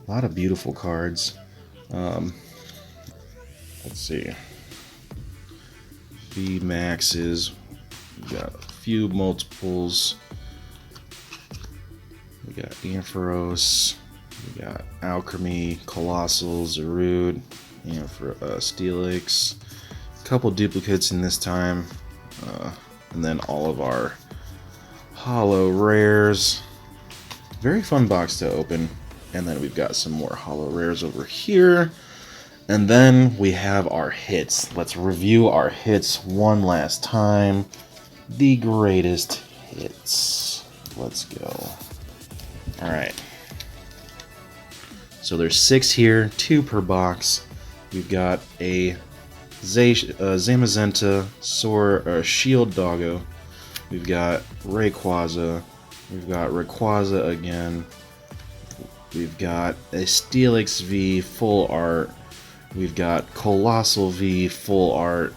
A lot of beautiful cards. Let's see. V Maxes. We got a few multiples. We got Ampharos. We got Alchemy, Colossal, Karud, Steelix. A couple duplicates in this time. And then all of our holo rares. Very fun box to open. And then we've got some more holo rares over here. And then we have our hits. Let's review our hits one last time. The greatest hits. Let's go. Alright. So there's 6 here, 2 per box. We've got a Zamazenta Shield Doggo. We've got Rayquaza. We've got Rayquaza again. We've got a Steelix V full art. We've got Colossal V full art.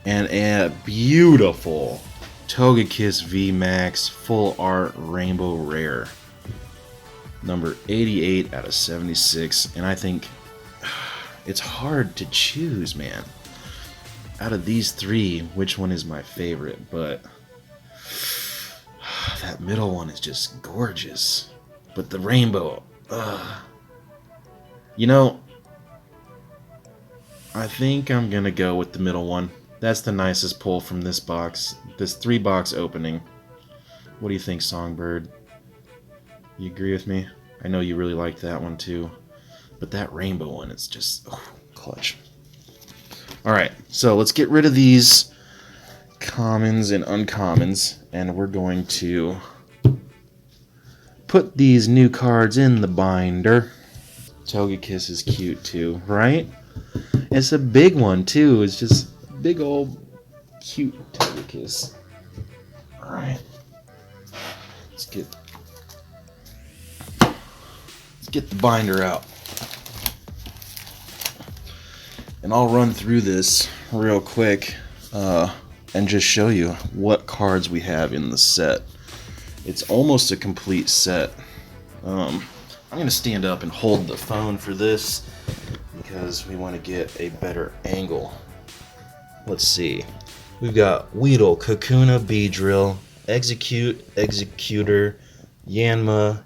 And a beautiful Togekiss V Max full art rainbow rare. Number 88 out of 76. And I think it's hard to choose, man. Out of these 3, which one is my favorite? But that middle one is just gorgeous. But the rainbow, you know, I think I'm gonna go with the middle one. That's the nicest pull from this box, this 3-box opening. What do you think, Songbird? You agree with me? I know you really liked that one too. But that rainbow one is just clutch. Alright, so let's get rid of these commons and uncommons, and we're going to put these new cards in the binder. Togekiss is cute too, right? It's a big one too. It's just a big old cute Togekiss. Alright. Let's get the binder out. And I'll run through this real quick and just show you what cards we have in the set. It's almost a complete set. I'm going to stand up and hold the phone for this because we want to get a better angle. Let's see. We've got Weedle, Kakuna, Beedrill, Execute, Executor, Yanma,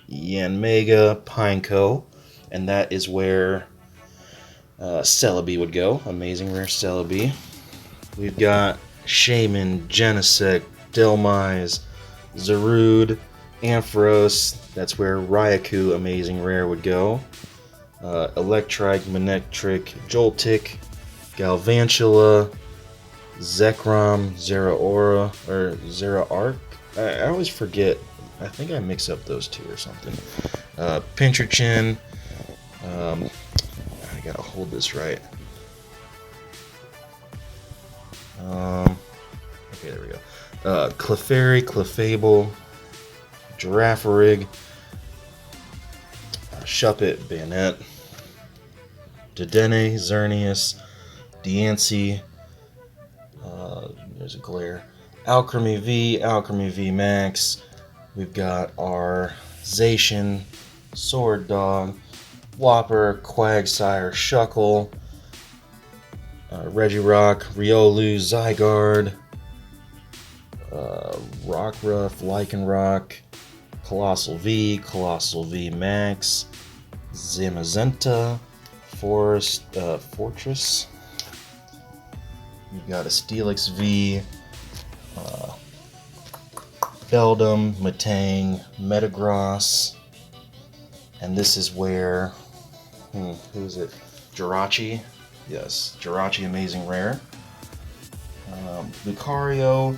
Yanmega, Pineco, and that is where Celebi would go. Amazing rare Celebi. We've got Shaman, Genesect, Delmise, Zarude, Ampharos. That's where Raikou, amazing rare, would go. Electrike, Manectric, Joltik, Galvantula, Zekrom, Zeraora, or Zeraark. I always forget. I think I mix up those two or something. Pincurchin. I gotta hold this right. Okay, there we go. Clefairy, Clefable, Girafarig, Shuppet, Bayonet, Dedenne, Xerneas, Diancie, there's a glare, Alchemy V Max. We've got our Zacian, Sword Dog, Whopper, Quagsire, Shuckle, Regirock, Riolu, Zygarde, Rockruff, Lycanroc, Colossal V Max, Zamazenta, Fortress. We've got a Steelix V, Beldum, Metang, Metagross, and this is where, who is it? Jirachi. Yes, Jirachi, amazing rare. Lucario,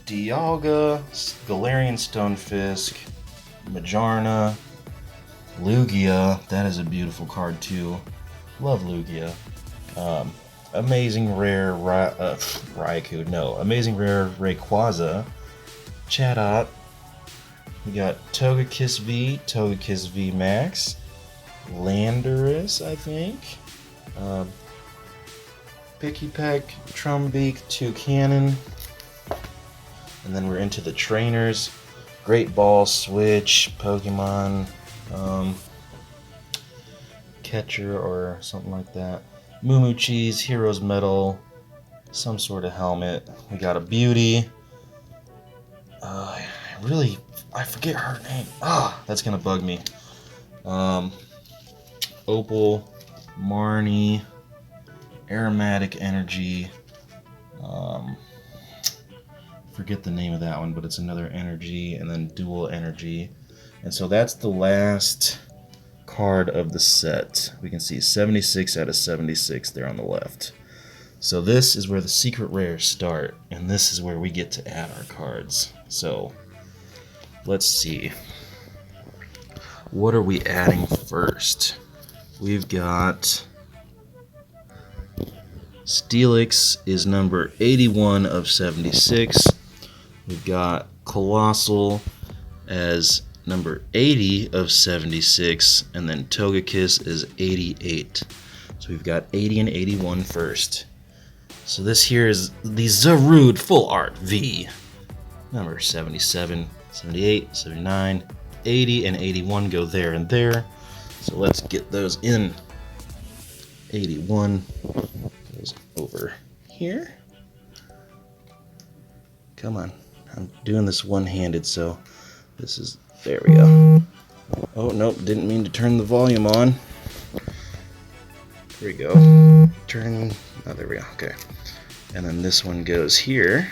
Dialga, Galarian Stonefisk, Majarna, Lugia. That is a beautiful card too. Love Lugia. Amazing rare Raikou. No, amazing rare Rayquaza. Chatot. We got Togekiss V Max, Landorus, I think. Pikipek, Trumbeak, Toucannon. And then we're into the trainers. Great Ball, Switch, Pokemon, Catcher or something like that. Moo Cheese, Hero's Medal, some sort of helmet. We got a Beauty. I forget her name. That's gonna bug me. Opal, Marnie, Aromatic Energy. Forget the name of that one, but it's another energy, and then dual energy. And so that's the last card of the set. We can see 76 out of 76 there on the left. So this is where the secret rares start, and this is where we get to add our cards. So let's see. What are we adding first? We've got Steelix is number 81 of 76. We've got Colossal as number 80 of 76, and then Togekiss is 88. So we've got 80 and 81 first. So this here is the Zarude Full Art V. Number 77, 78, 79, 80, and 81 go there and there. So let's get those in. 81 goes over here. Come on. I'm doing this one-handed, so this is... There we go. Oh, nope, didn't mean to turn the volume on. Here we go. Turn... Oh, there we go. Okay. And then this one goes here.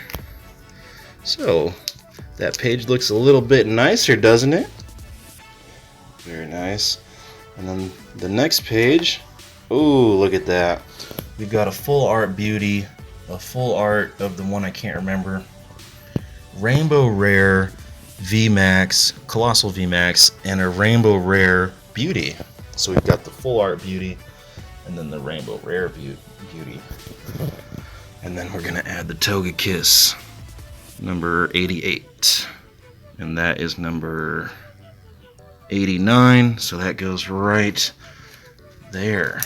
So, that page looks a little bit nicer, doesn't it? Very nice. And then the next page... Ooh, look at that. We've got a full art Beauty, a full art of the one I can't remember. Rainbow Rare VMAX, Colossal VMAX, and a Rainbow Rare Beauty. So we've got the full art Beauty, and then the Rainbow Rare Beauty. And then we're going to add the Togekiss, number 88. And that is number 89, so that goes right there.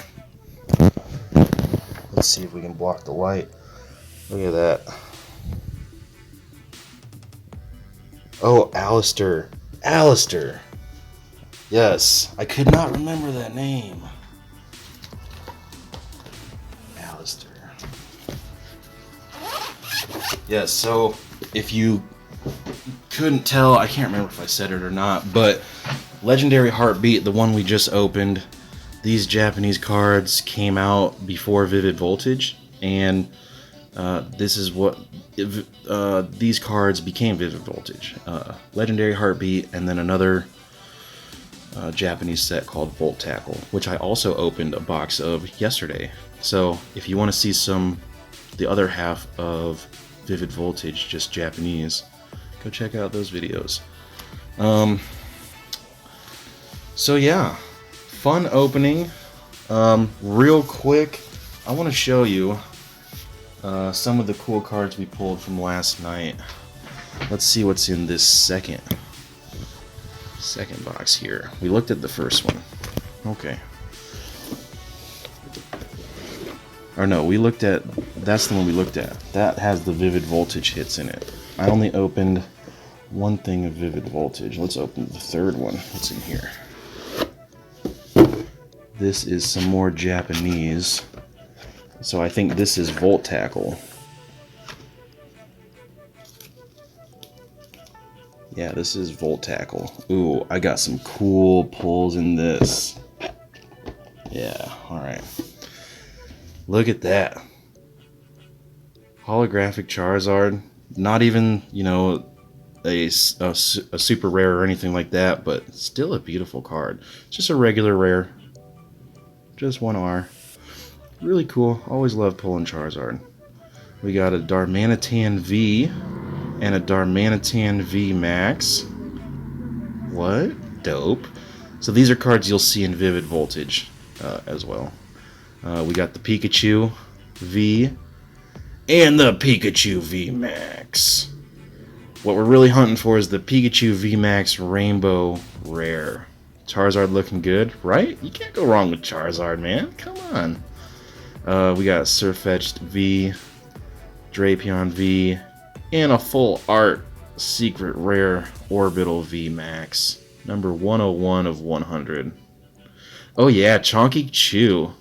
Let's see if we can block the light. Look at that. Oh, Alistair. Alistair. Yes, I could not remember that name. Alistair. Yes, so if you couldn't tell, I can't remember if I said it or not, but Legendary Heartbeat, the one we just opened, these Japanese cards came out before Vivid Voltage, and this is what these cards became Vivid Voltage. Legendary Heartbeat, and then another Japanese set called Volt Tackle, which I also opened a box of yesterday. So if you want to see the other half of Vivid Voltage, just Japanese, go check out those videos. So yeah, fun opening. Real quick, I want to show you some of the cool cards we pulled from last night. Let's see what's in this second box here. We looked at the first one. Okay. Or no, that's the one we looked at. That has the Vivid Voltage hits in it. I only opened one thing of Vivid Voltage. Let's open the third one. What's in here? This is some more Japanese. So I think this is Volt Tackle. Yeah, this is Volt Tackle. Ooh, I got some cool pulls in this. Yeah, alright. Look at that. Holographic Charizard. Not even, you know, a super rare or anything like that, but still a beautiful card. Just a regular rare. Just 1R. Really cool. Always love pulling Charizard. We got a Darmanitan V and a Darmanitan V Max. What? Dope. So these are cards you'll see in Vivid Voltage as well. We got the Pikachu V and the Pikachu V Max. What we're really hunting for is the Pikachu V Max Rainbow Rare. Charizard looking good, right? You can't go wrong with Charizard, man. Come on. We got Surfetched V, Drapion V, and a full art secret rare Orbital V Max. Number 101 of 100. Oh yeah, Chonky Chew.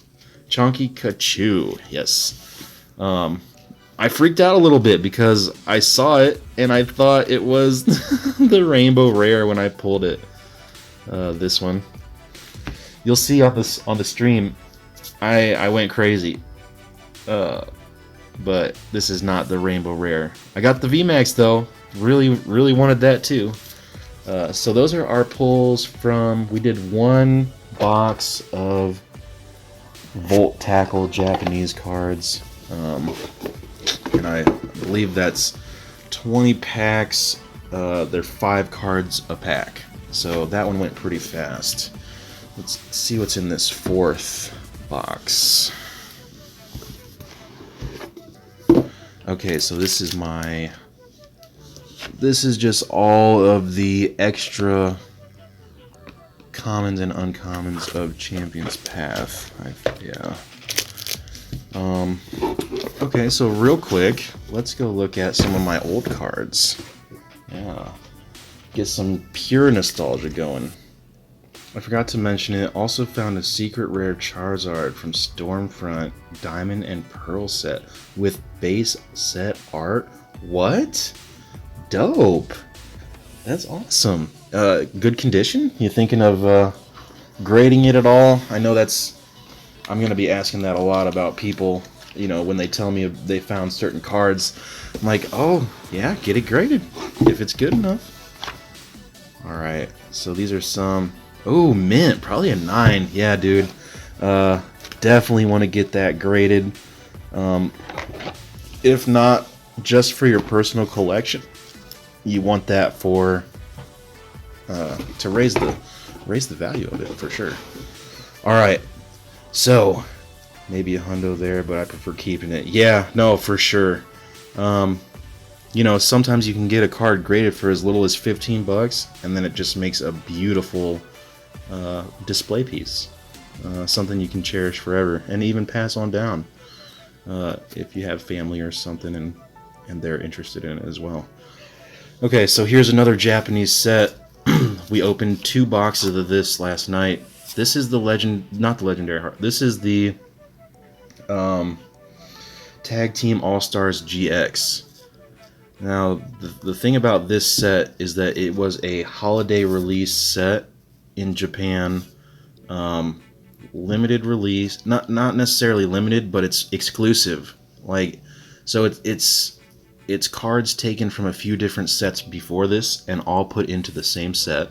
Chonky Kachu, yes. I freaked out a little bit because I saw it and I thought it was the Rainbow Rare when I pulled it. This one. You'll see on the stream, I went crazy. But this is not the Rainbow Rare. I got the VMAX though. Really wanted that too. So those are our pulls from. We did one box of Volt Tackle Japanese cards, and I believe that's 20 packs. They're 5 cards a pack. So that one went pretty fast. Let's see what's in this fourth box. Okay, so this is just all of the extra commons and uncommons of Champion's Path. Okay, so real quick, let's go look at some of my old cards. Yeah. Get some pure nostalgia going. I forgot to mention it, also found a secret rare Charizard from Stormfront Diamond and Pearl set with base set art. What? Dope. That's awesome. Good condition? You thinking of grading it at all? I know I'm going to be asking that a lot about people, you know, when they tell me they found certain cards. I'm like, oh, yeah, get it graded if it's good enough. Alright, so these are some. Oh, mint, probably a 9. Yeah, dude. Definitely want to get that graded. If not just for your personal collection, you want that for to raise the value of it for sure. Alright, so maybe a hundo there, but I prefer keeping it. Yeah, no, for sure. You know, sometimes you can get a card graded for as little as 15 bucks, and then it just makes a beautiful display piece. Something you can cherish forever, and even pass on down. if you have family or something and they're interested in it as well. Okay, so here's another Japanese set. We opened 2 boxes of this last night. This is the not the legendary heart. This is the Tag Team All Stars GX. Now, the thing about this set is that it was a holiday release set in Japan. Limited release, not necessarily limited, but it's exclusive. Like, so it's cards taken from a few different sets before this and all put into the same set.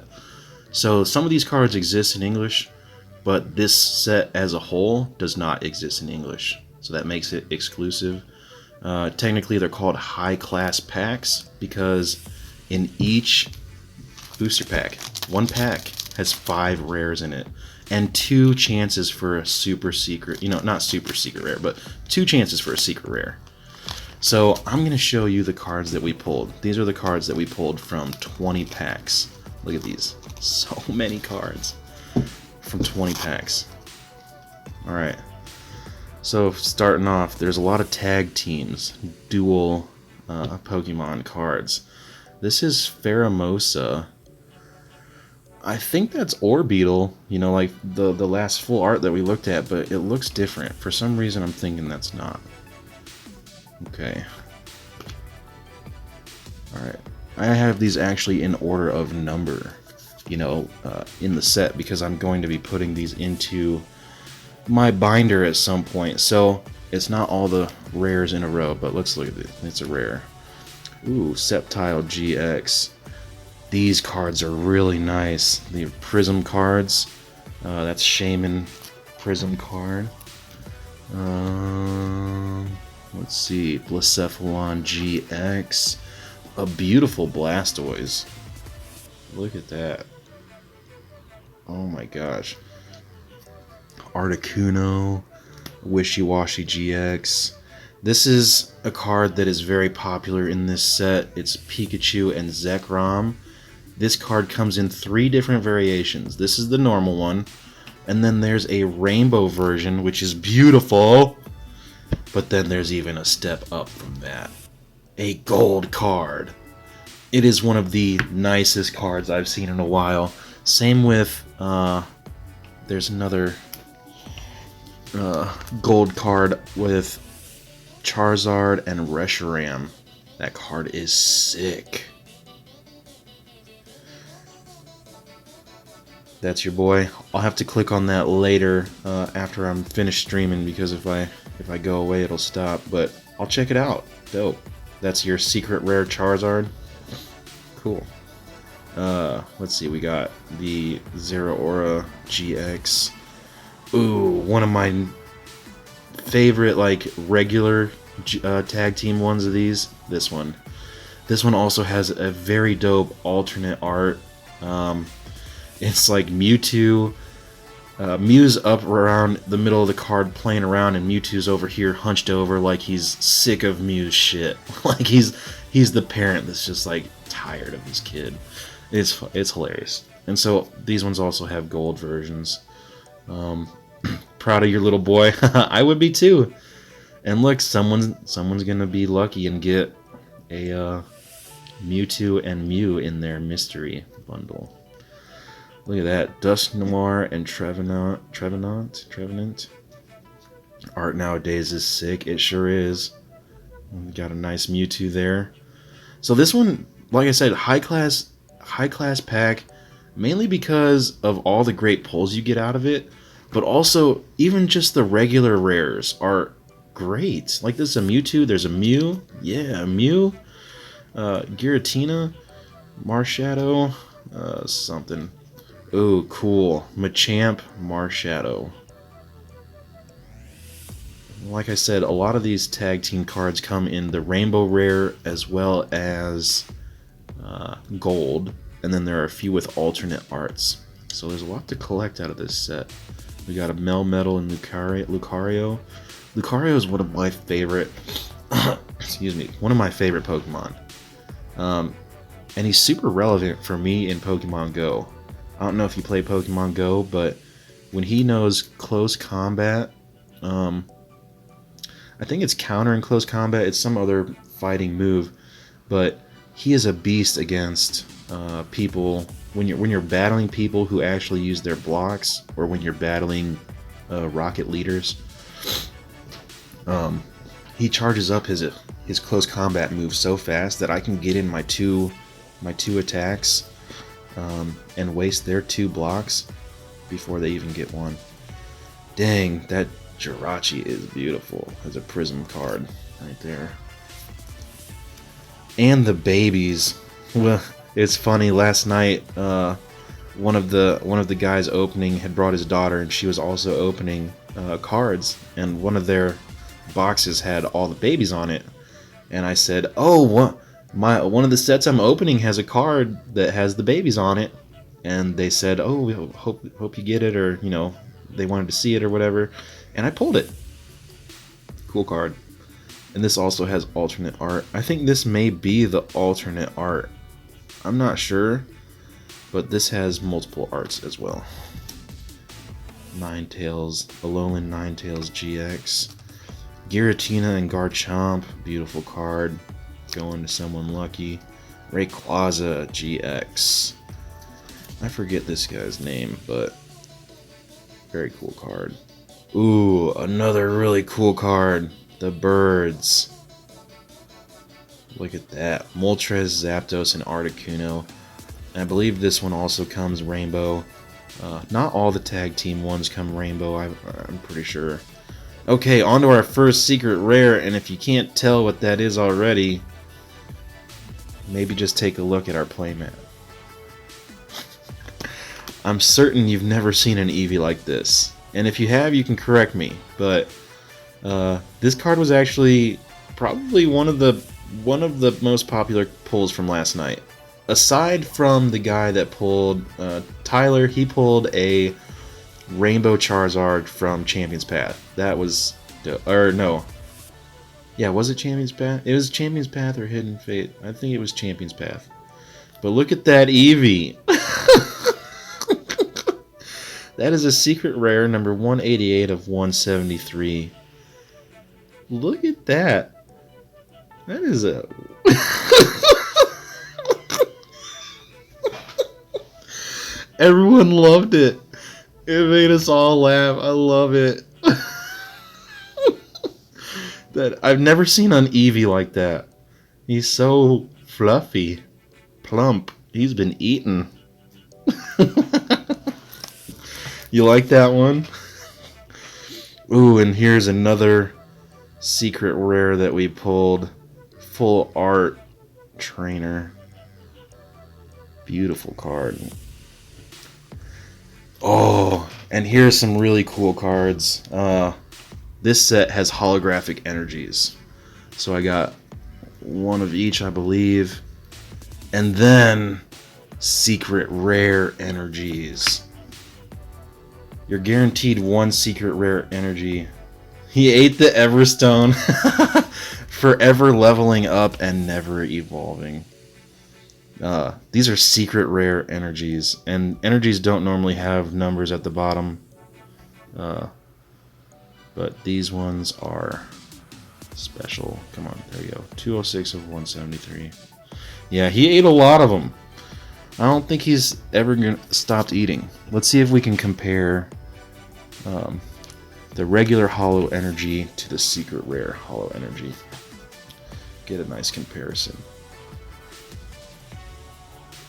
So some of these cards exist in English, but this set as a whole does not exist in English. So that makes it exclusive. Technically, they're called high-class packs because in each booster pack, one pack has 5 rares in it and 2 chances for a super secret, not super secret rare, but 2 chances for a secret rare. So I'm going to show you the cards that we pulled. These are the cards that we pulled from 20 packs. Look at these. So many cards from 20 packs. Alright. So starting off, there's a lot of tag teams, dual Pokemon cards. This is Pheromosa. I think that's Orbeetle, like the last full art that we looked at, but it looks different. For some reason, I'm thinking that's not. Okay. Alright. I have these actually in order of number, in the set, because I'm going to be putting these into my binder at some point. So it's not all the rares in a row, but let's look at it. It's a rare. Ooh, Sceptile GX. These cards are really nice. The Prism cards. That's Shaman Prism card. Let's see. Blacephalon GX. A beautiful Blastoise. Look at that. Oh my gosh. Articuno. Wishy-Washy GX. This is a card that is very popular in this set. It's Pikachu and Zekrom. This card comes in 3 different variations. This is the normal one. And then there's a rainbow version, which is beautiful. But then there's even a step up from that. A gold card. It is one of the nicest cards I've seen in a while. Same with, there's another gold card with Charizard and Reshiram. That card is sick. That's your boy. I'll have to click on that later after I'm finished streaming, because if I go away it'll stop, but I'll check it out. Dope. That's your secret rare Charizard. Cool. Let's see, we got the Zeraora GX. Ooh, one of my favorite regular tag team ones of these. This one. This one also has a very dope alternate art. It's like Mewtwo. Mew's up around the middle of the card playing around, and Mewtwo's over here hunched over like he's sick of Mew's shit. Like he's the parent that's just tired of his kid. It's hilarious. And so these ones also have gold versions. Proud of your little boy. I would be too. And look, someone's gonna be lucky and get a Mewtwo and Mew in their mystery bundle. Look at that. Dusknoir and Trevenant. Art nowadays is sick. It sure is. We got a nice Mewtwo there. So this one, like I said, high class pack, mainly because of all the great pulls you get out of it, but also even just the regular rares are great. Like this is a Mewtwo, there's a Mew. Yeah, a Mew. Giratina, Marshadow, something. Ooh, cool. Machamp, Marshadow. Like I said, a lot of these tag team cards come in the rainbow rare as well as gold, and then there are a few with alternate arts. So there's a lot to collect out of this set. We got a Melmetal and Lucario. Lucario is one of my favorite excuse me, one of my favorite Pokemon. And he's super relevant for me in Pokemon Go. I don't know if you play Pokemon Go, but when he knows close combat, I think it's counter in close combat. It's some other fighting move, but he is a beast against people when you're battling people who actually use their blocks, or when you're battling rocket leaders. He charges up his close combat move so fast that I can get in my two attacks and waste their 2 blocks before they even get one. Dang, that Jirachi is beautiful as a prism card right there. And the babies. Well, it's funny. Last night, one of the guys opening had brought his daughter, and she was also opening cards, and one of their boxes had all the babies on it. And I said, "Oh, one of the sets I'm opening has a card that has the babies on it." And they said, "Oh, we hope you get it," or they wanted to see it or whatever. And I pulled it. Cool card. And this also has alternate art. I think this may be the alternate art. I'm not sure, but this has multiple arts as well. Ninetales, Alolan Ninetales GX. Giratina and Garchomp, beautiful card. Going to someone lucky. Rayquaza GX. I forget this guy's name, but very cool card. Ooh, another really cool card. The birds. Look at that. Moltres, Zapdos, and Articuno. And I believe this one also comes rainbow. Not all the tag team ones come rainbow, I'm pretty sure. Okay, on to our first secret rare, and if you can't tell what that is already, maybe just take a look at our playmat. I'm certain you've never seen an Eevee like this. And if you have, you can correct me, but this card was actually probably one of the most popular pulls from last night. Aside from the guy that pulled Tyler, he pulled a Rainbow Charizard from Champion's Path. That was, or no, yeah, was it Champion's Path? It was Champion's Path or Hidden Fate. I think it was Champion's Path. But look at that Eevee. That is a secret rare, number 188 of 173. Look at that. That is a... Everyone loved it. It made us all laugh. I love it. That I've never seen an Eevee like that. He's so fluffy, plump. He's been eaten. You like that one? Ooh, and here's another secret rare that we pulled. Full art trainer. Beautiful card. Oh, and here's some really cool cards. This set has holographic energies. So I got one of each, I believe. And then secret rare energies. You're guaranteed one secret rare energy. He ate the Everstone. Forever leveling up and never evolving. These are secret rare energies, and energies don't normally have numbers at the bottom, but these ones are special. Come on, there you go. 206 of 173. Yeah, he ate a lot of them. I don't think he's ever stopped eating. Let's see if we can compare the regular hollow energy to the secret rare hollow energy. Get a nice comparison.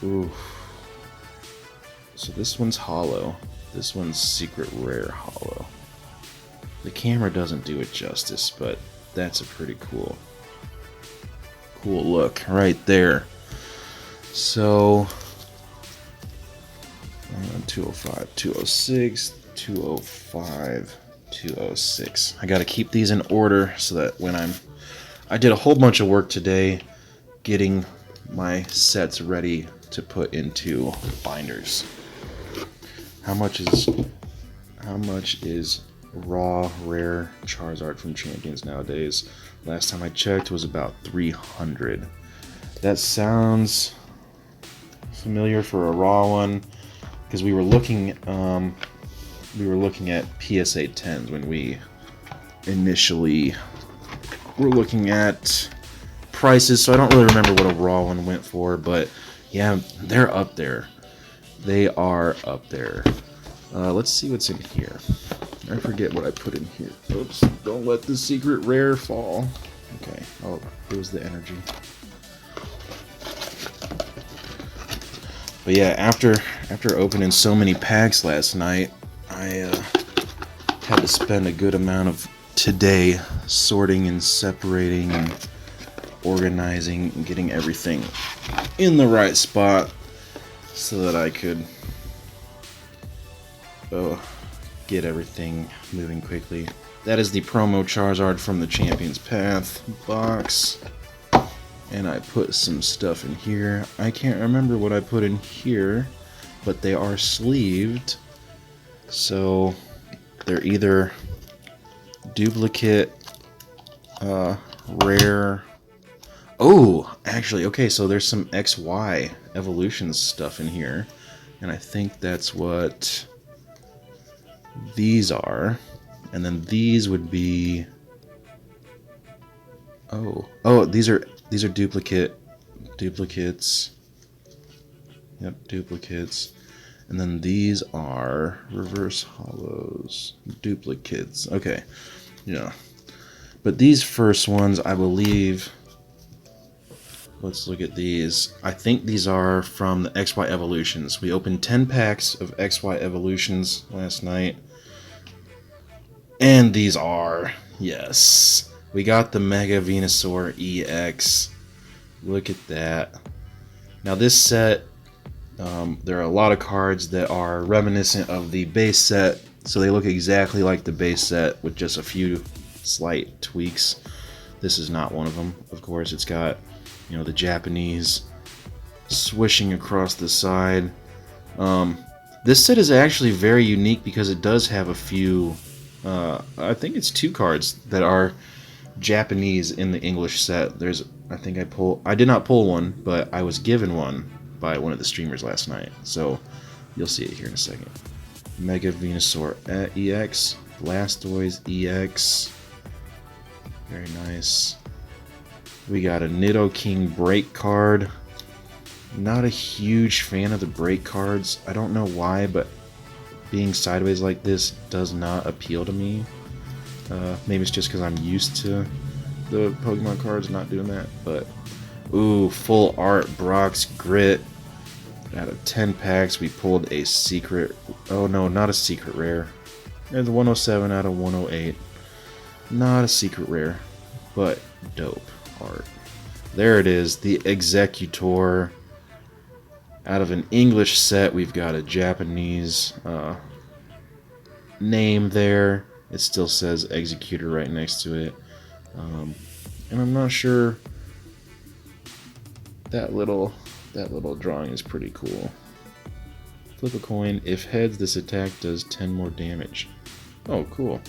Ooh. So this one's hollow. This one's secret rare hollow. The camera doesn't do it justice, but that's a pretty cool look right there. So 205, 206, 205, 206. I gotta keep these in order so that when I did a whole bunch of work today getting my sets ready to put into binders. How much is raw rare Charizard from Champions nowadays? Last time I checked was about 300. That sounds familiar for a raw one, because we were looking at PSA 10s when we initially we're looking at prices, so I don't really remember what a raw one went for, but yeah, they're up there. They are up there. Let's see what's in here. I forget what I put in here. Oops, don't let the secret rare fall. Okay, oh, it was the energy. But yeah, after opening so many packs last night, I had to spend a good amount of today sorting and separating and organizing and getting everything in the right spot so that I could get everything moving quickly. That is the promo Charizard from the Champion's Path box. And I put some stuff in here. I can't remember what I put in here, but they are sleeved. So they're either duplicate, rare. Oh, actually, okay, so there's some XY Evolutions stuff in here. And I think that's what these are. And then these would be... Oh, these are duplicates. Yep, duplicates. And then these are reverse hollows, duplicates. Okay, yeah. But these first ones, I believe... Let's look at these. I think these are from the XY Evolutions. We opened 10 packs of XY Evolutions last night. And these are... Yes. We got the Mega Venusaur EX. Look at that. Now this set, there are a lot of cards that are reminiscent of the base set, so they look exactly like the base set with just a few slight tweaks. This is not one of them. Of course, it's got, you know, the Japanese swishing across the side. This set is actually very unique because it does have a few, I think it's 2 cards that are Japanese in the English set. There's, I think I did not pull one, but I was given one by one of the streamers last night, so you'll see it here in a second. Mega Venusaur EX, Blastoise EX, very nice. We got a Nidoking break card. Not a huge fan of the break cards. I don't know why, but being sideways like this does not appeal to me. Maybe it's just because I'm used to the Pokemon cards not doing that, but ooh, full art Brock's Grit. Out of 10 packs, we pulled a secret. Oh no, not a secret rare. There's 107 out of 108. Not a secret rare, but dope art. There it is, the Executor. Out of an English set, we've got a Japanese name there. It still says Executor right next to it. And I'm not sure. That little drawing is pretty cool. Flip a coin. If heads, this attack does 10 more damage. Oh, cool.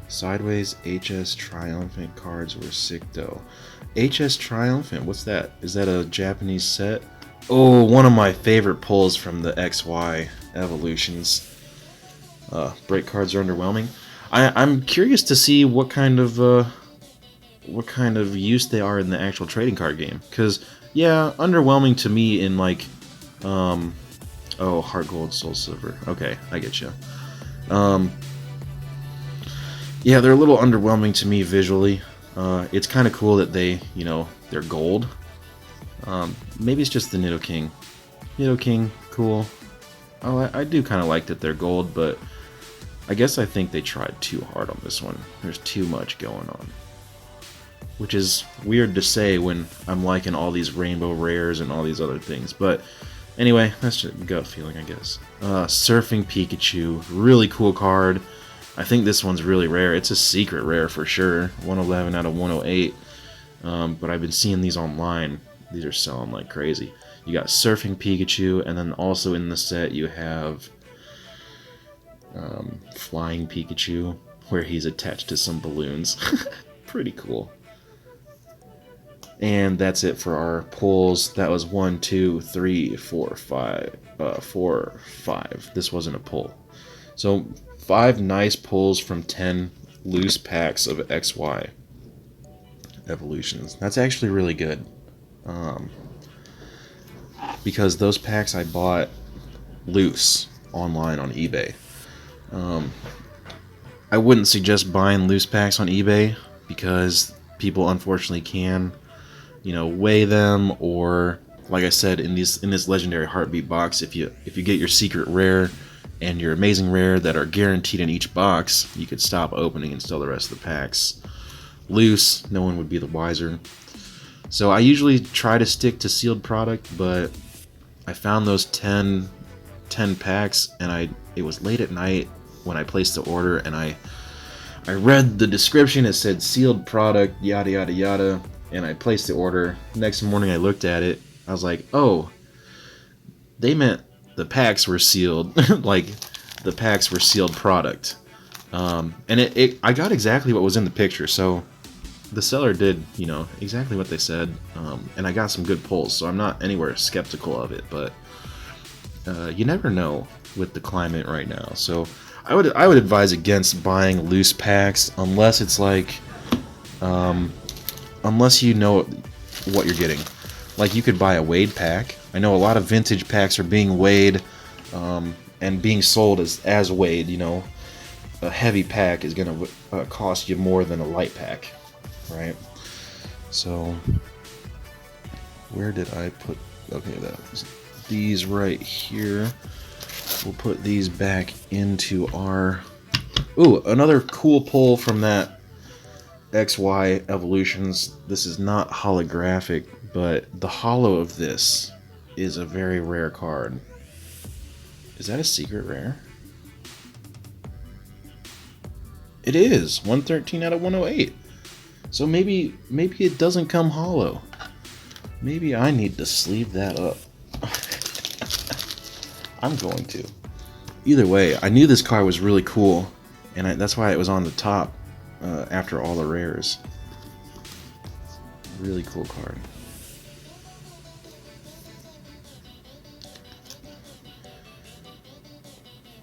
Sideways HS Triumphant cards were sick though. HS Triumphant, what's that? Is that a Japanese set? Oh, one of my favorite pulls from the XY Evolutions. Break cards are underwhelming. I'm curious to see what kind of use they are in the actual trading card game. Because, yeah, underwhelming to me in like, oh, Heart Gold, Soul Silver. Okay, I get you. Yeah, they're a little underwhelming to me visually. It's kind of cool that they, you know, they're gold. Maybe it's just the Nidoking. Nidoking, cool. Oh, I do kind of like that they're gold, but I guess I think they tried too hard on this one. There's too much going on. Which is weird to say when I'm liking all these rainbow rares and all these other things. But anyway, that's just a gut feeling, I guess. Surfing Pikachu, really cool card. I think this one's really rare. It's a secret rare for sure. 111 out of 108. But I've been seeing these online. These are selling like crazy. You got Surfing Pikachu, and then also in the set you have Flying Pikachu, where he's attached to some balloons. Pretty cool. And that's it for our pulls. That was 1, 2, 3, 4, 5. 4, 5. This wasn't a pull. So 5 nice pulls from 10 loose packs of XY evolutions. That's actually really good. Because those packs I bought loose online on eBay. I wouldn't suggest buying loose packs on eBay because people unfortunately can, weigh them, or like I said, in this legendary heartbeat box, if you get your secret rare and your amazing rare that are guaranteed in each box, you could stop opening and sell the rest of the packs loose. No one would be the wiser. So I usually try to stick to sealed product, but I found those 10 packs, and it was late at night when I placed the order, and I read the description. It said sealed product, yada yada yada, and I placed the order. Next morning I looked at it. I was like, oh, they meant the packs were sealed. Like, the packs were sealed product. And I got exactly what was in the picture. So the seller did, exactly what they said. And I got some good pulls, so I'm not anywhere skeptical of it. But you never know with the climate right now. So I would advise against buying loose packs unless it's like, unless you know what you're getting. Like, you could buy a weighed pack. I know a lot of vintage packs are being weighed and being sold as weighed. A heavy pack is going to cost you more than a light pack, right? So where did I put? Okay, these right here. We'll put these back into our... Ooh, another cool pull from that XY Evolutions. This is not holographic, but the holo of this is a very rare card. Is that a secret rare? It is 113 out of 108. So maybe it doesn't come holo. Maybe I need to sleeve that up. I'm going to. Either way, I knew this card was really cool, and that's why it was on the top after all the rares. Really cool card.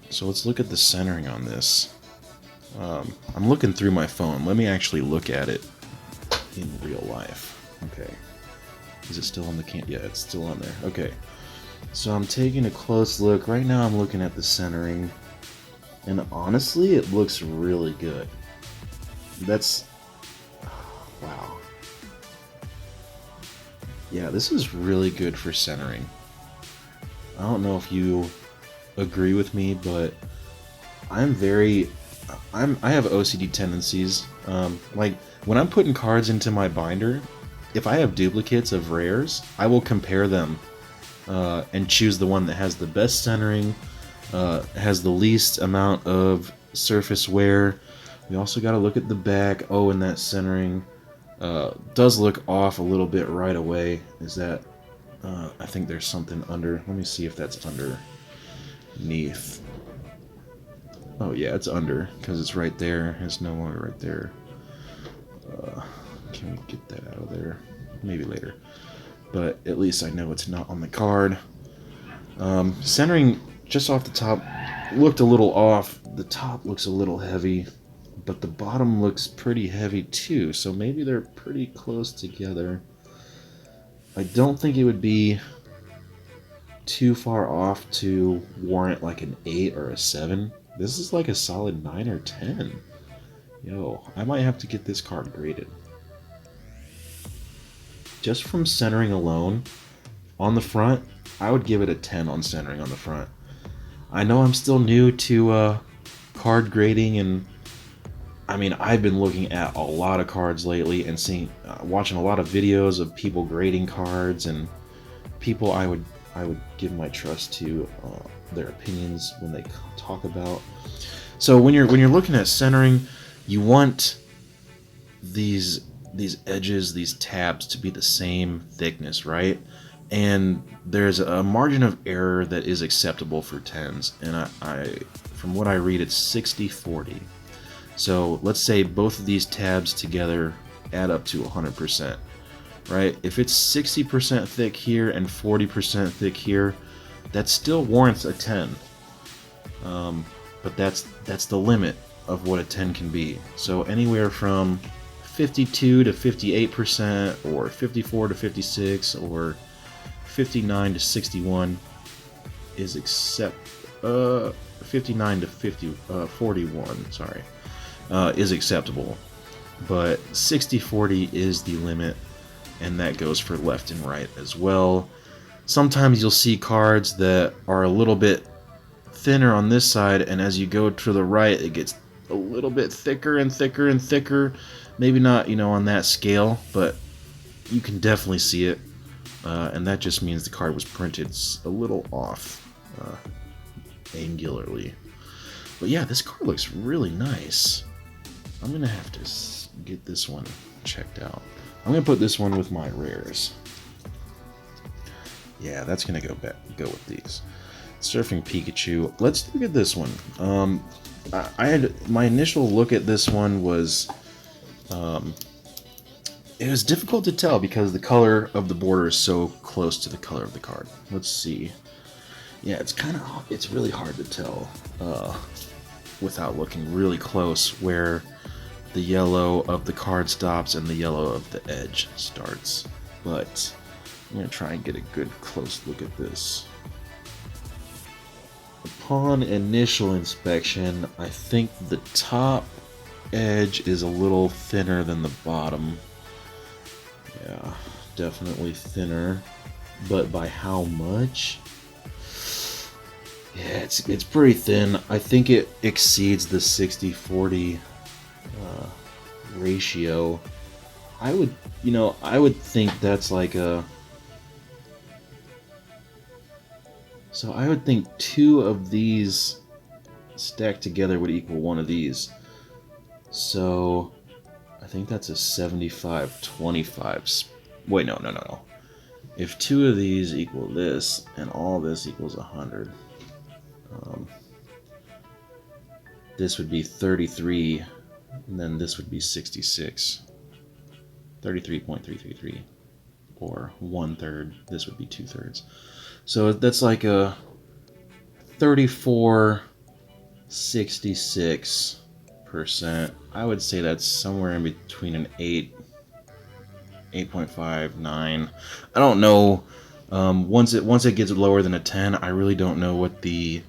So let's look at the centering on this. I'm looking through my phone. Let me actually look at it in real life. Okay. Is it still on the can? Yeah, it's still on there. Okay. So I'm taking a close look. Right now I'm looking at the centering, and honestly, it looks really good. That's... wow. Yeah, this is really good for centering. I don't know if you agree with me, but I have OCD tendencies. Like, when I'm putting cards into my binder, if I have duplicates of rares, I will compare them and choose the one that has the best centering, has the least amount of surface wear. We also got to look at the back. Oh, and that centering does look off a little bit right away. Is that... I think there's something under. Let me see if that's underneath. Oh yeah, it's under, because it's right there. It's no longer right there. Can we get that out of there? Maybe later. But at least I know it's not on the card. Centering just off the top looked a little off. The top looks a little heavy, but the bottom looks pretty heavy too. So maybe they're pretty close together. I don't think it would be too far off to warrant like an 8 or a 7. This is like a solid 9 or 10. Yo, I might have to get this card graded. Just from centering alone, on the front, I would give it a 10 on centering on the front. I know I'm still new to card grading, and I mean, I've been looking at a lot of cards lately and watching a lot of videos of people grading cards, and people I would give my trust to their opinions when they talk about. So when you're looking at centering, you want these edges, these tabs, to be the same thickness, right? And there's a margin of error that is acceptable for 10s, and I from what I read, it's 60-40. So let's say both of these tabs together add up to 100%, right? If it's 60% thick here and 40% thick here, that still warrants a 10. But that's the limit. of what a 10 can be. So anywhere from 52 to 58%, or 54 to 56, or 59 to 61 is 59 to 41, sorry, is acceptable. But 60-40 is the limit, and that goes for left and right as well. Sometimes you'll see cards that are a little bit thinner on this side, and as you go to the right, it gets a little bit thicker and thicker and thicker. Maybe not, on that scale, but you can definitely see it, and that just means the card was printed a little off angularly. But yeah, this card looks really nice. I'm gonna have to get this one checked out. I'm gonna put this one with my rares. Yeah, that's gonna go with these. Surfing Pikachu. Let's look at this one. I had my initial look at this one was, it was difficult to tell because the color of the border is so close to the color of the card. Let's see. Yeah, it's really hard to tell without looking really close where the yellow of the card stops and the yellow of the edge starts. But I'm going to try and get a good close look at this. Upon initial inspection, I think the top edge is a little thinner than the bottom. Yeah, definitely thinner. But by how much? Yeah, it's pretty thin. I think it exceeds the 60-40 ratio. I would think that's like a... So I would think 2 of these stacked together would equal 1 of these. So I think that's a 75-25. Wait, no. If 2 of these equal this, and all this equals 100, this would be 33, and then this would be 66. 33.333, or 1/3. This would be 2/3. So that's like a 34.66%. I would say that's somewhere in between an 8.5, 9. I don't know. Once it gets lower than a 10, I really don't know what the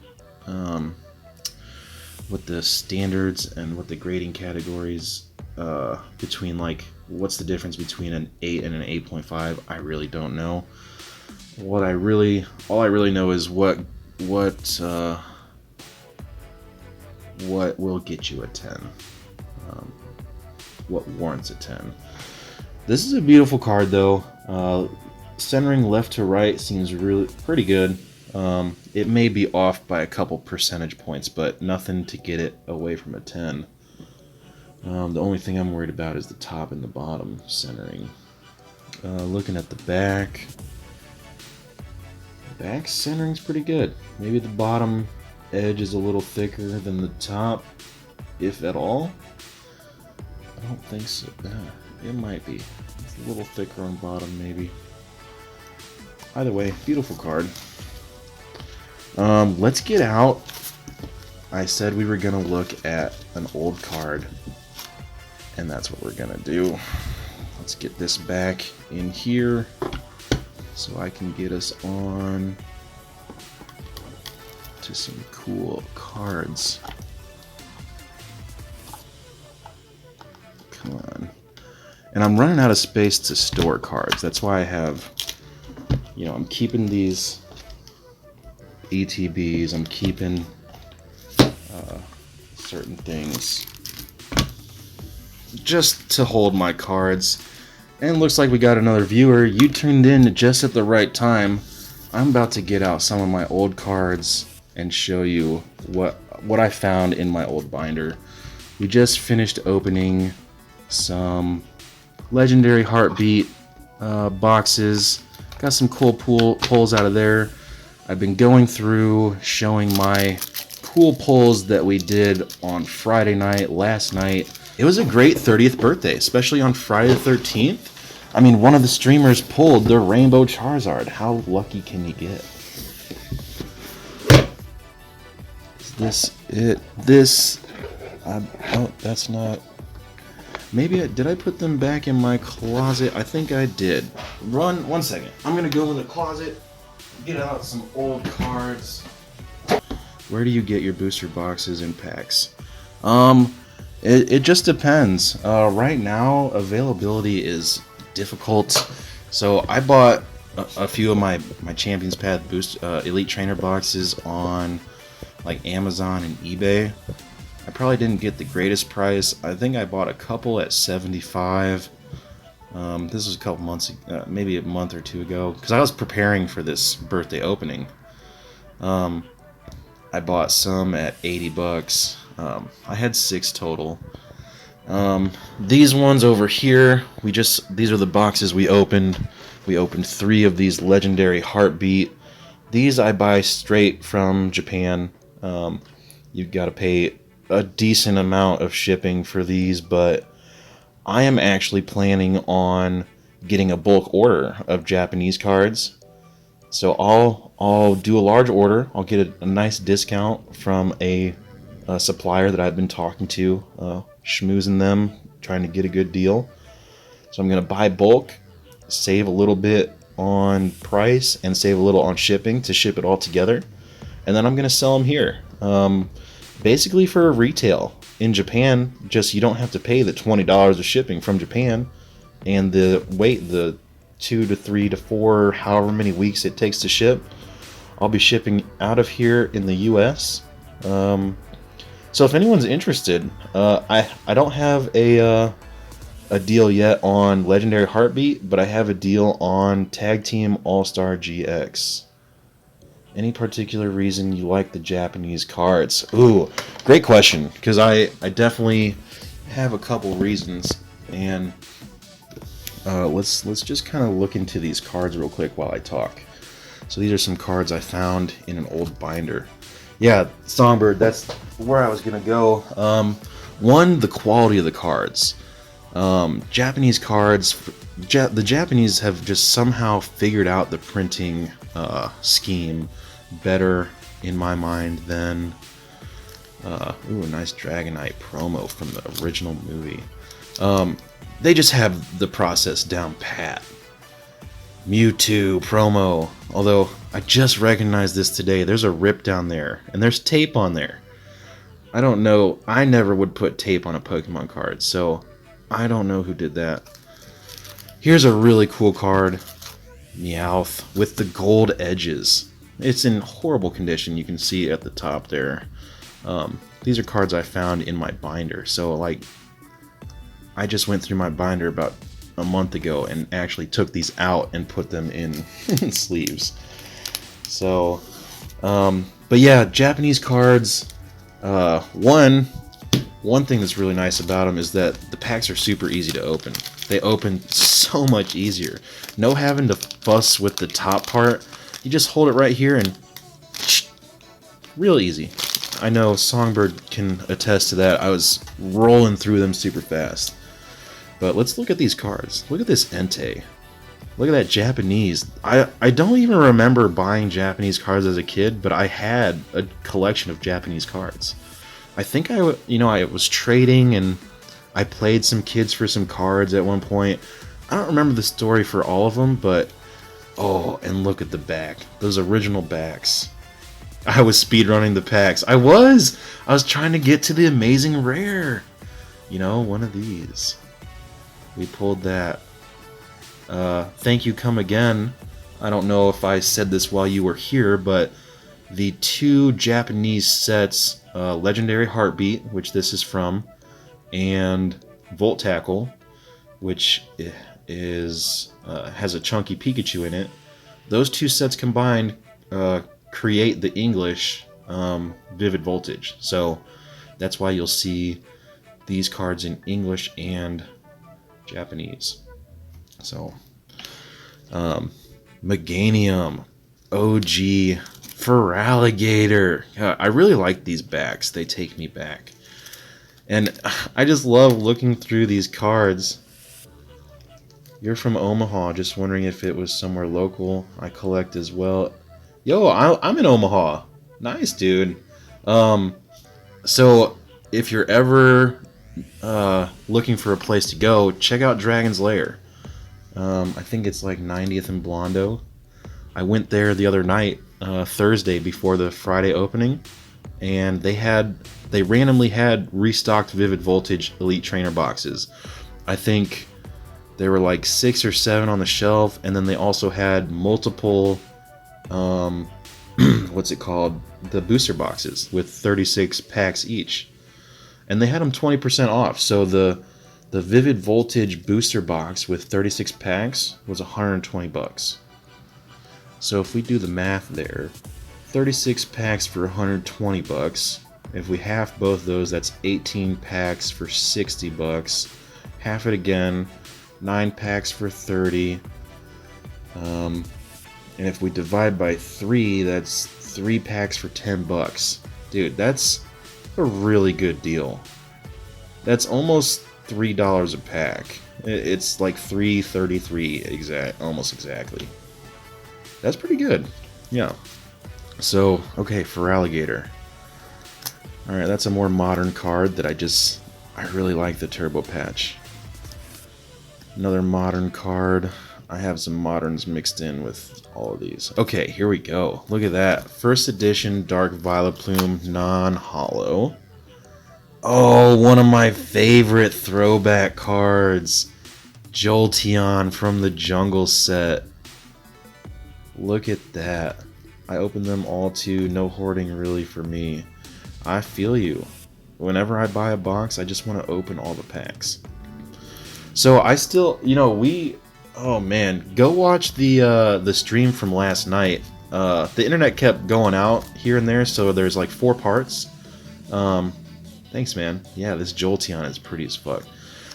standards and what the grading categories between, like, what's the difference between an 8 and an 8.5. I really don't know. All I really know is what will get you a 10. What warrants a 10. This is a beautiful card, though. Centering left to right seems really pretty good. It may be off by a couple percentage points, but nothing to get it away from a 10. The only thing I'm worried about is the top and the bottom centering. Looking at the back. The back centering's pretty good. Maybe the bottom edge is a little thicker than the top, if at all. I don't think so. It might be. It's a little thicker on bottom, maybe. Either way, beautiful card. Let's get out. I said we were gonna look at an old card, and that's what we're gonna do. Let's get this back in here so I can get us on to some cool cards. Come on. And I'm running out of space to store cards. That's why I have, I'm keeping these ETBs. I'm keeping certain things just to hold my cards. And it looks like we got another viewer. You tuned in just at the right time. I'm about to get out some of my old cards and show you what I found in my old binder. We just finished opening some Legendary Heartbeat boxes. Got some cool pulls out of there. I've been going through showing my cool pulls that we did on Friday night, last night. It was a great 30th birthday, especially on Friday the 13th. I mean, one of the streamers pulled the Rainbow Charizard. How lucky can you get? Is this it? This Oh, that's not... Maybe did I put them back in my closet? I think I did. One second. I'm gonna go in the closet, get out some old cards. Where do you get your booster boxes and packs? It just depends. Right now, availability is difficult. So I bought a few of my Champions Path boost Elite Trainer boxes on like Amazon and eBay. I probably didn't get the greatest price. I think I bought a couple at 75. This was a couple months, maybe a month or two ago, because I was preparing for this birthday opening. I bought some at 80 bucks. I had 6 total. These ones over here, these are the boxes we opened. We opened 3 of these legendary Heartbeat. These I buy straight from Japan. You've got to pay a decent amount of shipping for these, but I am actually planning on getting a bulk order of Japanese cards. So I'll do a large order. I'll get a nice discount from a supplier that I've been talking to, schmoozing them, trying to get a good deal. So I'm going to buy bulk, save a little bit on price, and save a little on shipping to ship it all together. And then I'm going to sell them here. Basically for retail. In Japan, just you don't have to pay the $20 of shipping from Japan. And the 2 to 3 to 4, however many weeks it takes to ship. I'll be shipping out of here in the US. So if anyone's interested, I don't have a deal yet on Legendary Heartbeat, but I have a deal on Tag Team All-Star GX. Any particular reason you like the Japanese cards? Ooh, great question, because I definitely have a couple reasons, and let's just kind of look into these cards real quick while I talk. So these are some cards I found in an old binder. Yeah, Songbird, that's where I was gonna go. One, the quality of the cards. Japanese cards, the Japanese have just somehow figured out the printing scheme better in my mind than a nice Dragonite promo from the original movie. They just have the process down pat. Mewtwo promo, although I just recognized this today. There's a rip down there, and there's tape on there. I don't know. I never would put tape on a Pokemon card, so I don't know who did that. Here's a really cool card, Meowth, with the gold edges. It's in horrible condition. You can see at the top there. These are cards I found in my binder. So, like, I just went through my binder about a month ago and actually took these out and put them in sleeves. So, but yeah, Japanese cards. One thing that's really nice about them is that the packs are super easy to open. They open so much easier. No having to fuss with the top part. You just hold it right here and real easy. I know Songbird can attest to that. I was rolling through them super fast. But let's look at these cards. Look at this Entei. Look at that Japanese. I don't even remember buying Japanese cards as a kid, but I had a collection of Japanese cards. I think I was trading and I played some kids for some cards at one point. I don't remember the story for all of them, but oh, and look at the back. Those original backs. I was speedrunning the packs. I was trying to get to the amazing rare. You know, one of these. We pulled that. Thank you, come again. I don't know if I said this while you were here, but the 2 Japanese sets, Legendary Heartbeat, which this is from, and Volt Tackle, which has a chunky Pikachu in it. Those 2 sets combined create the English Vivid Voltage. So that's why you'll see these cards in English and Japanese. So Meganium, OG, Feraligatr. I really like these backs. They take me back. And I just love looking through these cards. You're from Omaha, just wondering if it was somewhere local. I collect as well. Yo, I'm in Omaha. Nice, dude. So if you're ever looking for a place to go, check out Dragon's Lair. I think it's like 90th and Blondo. I went there the other night, Thursday before the Friday opening, and they randomly had restocked Vivid Voltage Elite Trainer boxes. I think there were like 6 or 7 on the shelf, and then they also had multiple, what's it called? The booster boxes with 36 packs each. And they had them 20% off, so the Vivid Voltage booster box with 36 packs was $120. So if we do the math there, 36 packs for $120. If we half both those, that's 18 packs for $60. Half it again, 9 packs for 30. And if we divide by 3, that's 3 packs for $10. Dude, that's a really good deal. That's almost $3 a pack. It's like $3.33 almost exactly. That's pretty good. Yeah. So, okay, for Alligator. Alright, that's a more modern card that I really like the Turbo Patch. Another modern card. I have some moderns mixed in with all of these. Okay, here we go. Look at that. First edition Dark Violet Plume non-holo. Oh, one of my favorite throwback cards. Jolteon from the Jungle set. Look at that. I opened them all too. No hoarding really for me. I feel you. Whenever I buy a box, I just want to open all the packs. So I still, oh man, go watch the stream from last night. The internet kept going out here and there, so there's like 4 parts. Thanks, man. Yeah, this Jolteon is pretty as fuck.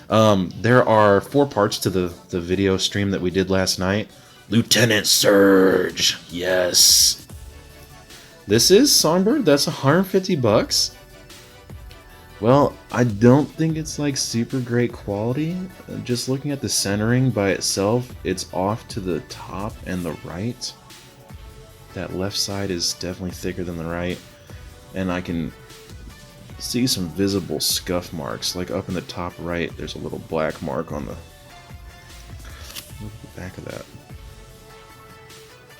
There are 4 parts to the video stream that we did last night. Lieutenant Surge, yes. This is Songbird. That's $150. Well, I don't think it's like super great quality. Just looking at the centering by itself, it's off to the top and the right. That left side is definitely thicker than the right, and I can see some visible scuff marks. Like up in the top right, there's a little black mark on the back of that.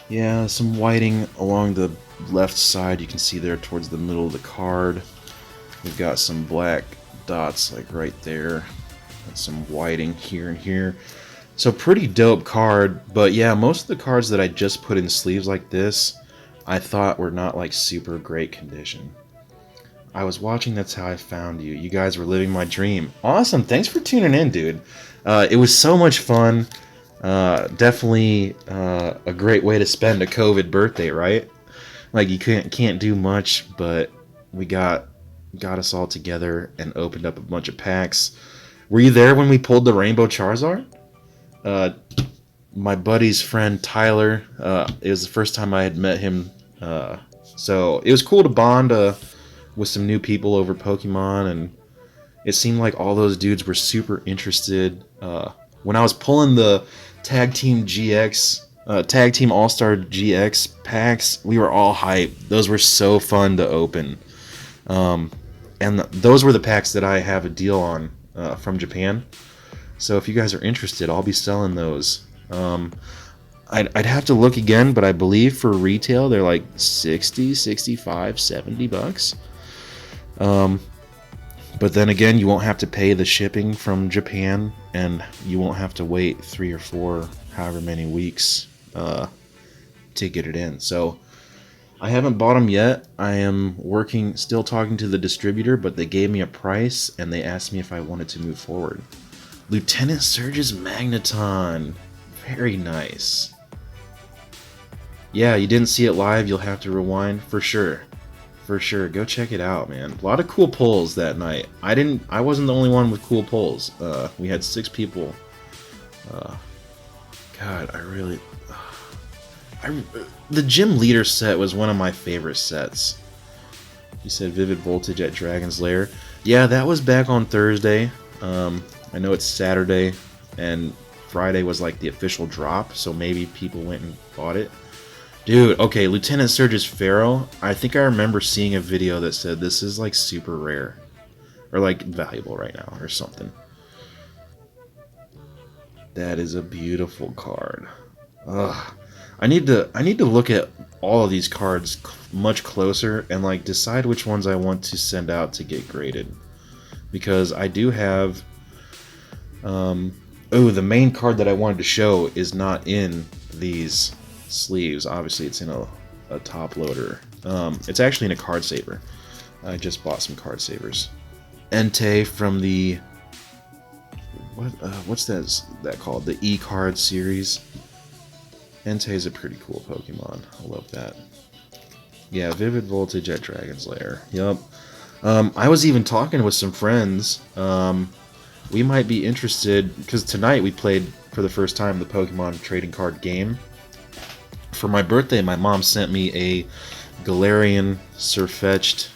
Yeah, some whiting along the left side. You can see there towards the middle of the card. We've got some black dots like right there, and some whiting here and here. So pretty dope card, but yeah, most of the cards that I just put in sleeves like this, I thought were not like super great condition. I was watching That's How I Found You. You guys were living my dream. Awesome, thanks for tuning in, dude. It was so much fun. Definitely a great way to spend a COVID birthday, right? Like you can't do much, but we got us all together and opened up a bunch of packs. Were you there when we pulled the Rainbow Charizard? My buddy's friend Tyler, it was the first time I had met him, so it was cool to bond with some new people over Pokemon, and it seemed like all those dudes were super interested. When I was pulling the Tag Team GX, Tag Team All-Star GX packs, we were all hyped. Those were so fun to open. And those were the packs that I have a deal on from Japan. So if you guys are interested, I'll be selling those. I'd have to look again, but I believe for retail they're like 60, 65, 70 bucks. But then again, you won't have to pay the shipping from Japan, and you won't have to wait 3 or 4, however many weeks to get it in. So I haven't bought them yet. I am still talking to the distributor, but they gave me a price, and they asked me if I wanted to move forward. Lieutenant Surge's Magneton. Very nice. Yeah, you didn't see it live, you'll have to rewind, for sure. For sure, go check it out, man. A lot of cool pulls that night. I wasn't the only one with cool pulls. We had 6 people. God, the Gym Leader set was one of my favorite sets. You said Vivid Voltage at Dragon's Lair. Yeah, that was back on Thursday. I know it's Saturday, and Friday was like the official drop, so maybe people went and bought it. Dude, okay, Lieutenant Surge's Pharaoh. I think I remember seeing a video that said this is like super rare. or like valuable right now or something. That is a beautiful card. Ugh. I need to look at all of these cards much closer and like decide which ones I want to send out to get graded, because I do have oh, the main card that I wanted to show is not in these sleeves. Obviously it's in a top loader. It's actually in a card saver. I just bought some card savers. Entei from the what's that called? The E-card series. Entei is a pretty cool Pokemon. I love that. Yeah, Vivid Voltage at Dragon's Lair. Yup. I was even talking with some friends. We might be interested, because tonight we played for the first time the Pokemon trading card game. For my birthday, my mom sent me a Galarian Sirfetch'd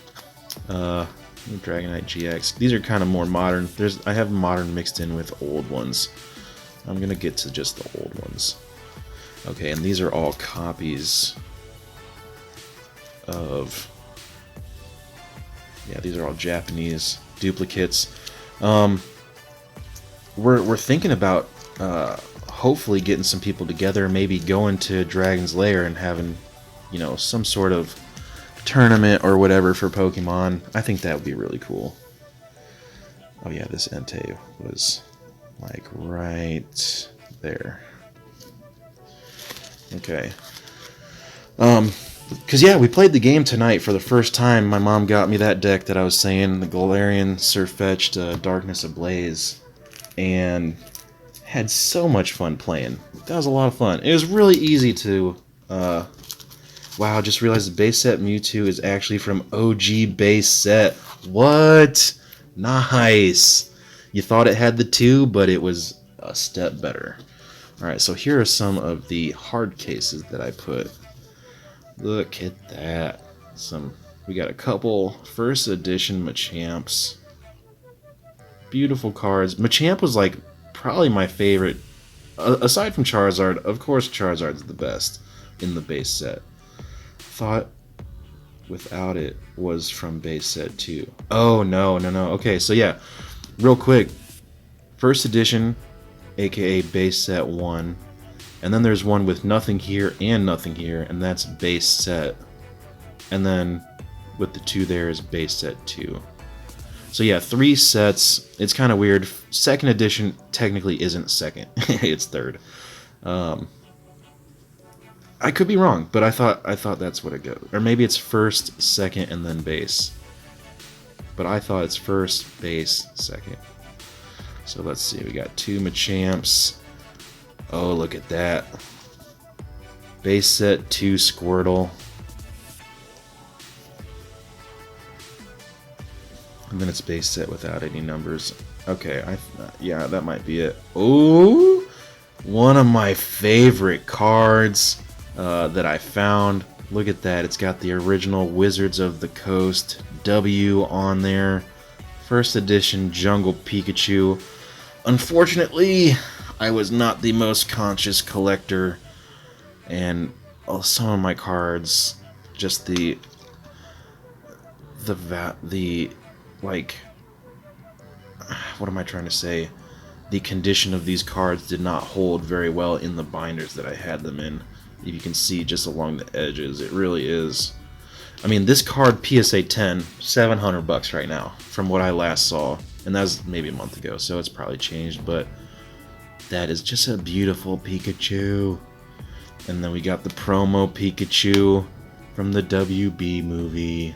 Dragonite GX. These are kind of more modern. I have modern mixed in with old ones. I'm gonna get to just the old ones. Okay, and these are all copies of... Yeah, these are all Japanese duplicates. We're thinking about hopefully getting some people together, maybe going to Dragon's Lair and having, you know, some sort of tournament or whatever for Pokemon. I think that would be really cool. Oh yeah, this Entei was like right there. Okay. Because yeah, we played the game tonight for the first time. My mom got me that deck that I was saying, the Galarian Sirfetch'd Darkness Ablaze, and had so much fun playing. That was a lot of fun. It was really easy to... wow, just realized the base set Mewtwo is actually from OG base set. What? Nice! You thought it had the 2, but it was a step better. Alright, so here are some of the hard cases that I put. Look at that. We got a couple first edition Machamps. Beautiful cards. Machamp was like probably my favorite. Aside from Charizard, of course Charizard's the best in the base set. Thought Without It was from base set 2. Oh, no. Okay, so yeah. Real quick. First edition, aka base set 1. And then there's one with nothing here and nothing here, and that's base set. And then with the 2 there is base set 2. So yeah, 3 sets. It's kind of weird. Second edition technically isn't second. It's third. I could be wrong, but I thought that's what it goes. Or maybe it's first, second, and then base. But I thought it's first, base, second. So let's see. We got 2 Machamps. Oh, look at that. Base set 2 Squirtle. And then it's base set without any numbers. Okay, yeah, that might be it. Ooh! One of my favorite cards that I found. Look at that. It's got the original Wizards of the Coast W on there. First edition Jungle Pikachu. Unfortunately, I was not the most conscious collector, and some of my cards, just like, what am I trying to say? The condition of these cards did not hold very well in the binders that I had them in. If you can see just along the edges, it really is. I mean, this card, PSA 10, $700 right now, from what I last saw. And that was maybe a month ago, so it's probably changed, but that is just a beautiful Pikachu. And then we got the promo Pikachu from the WB movie.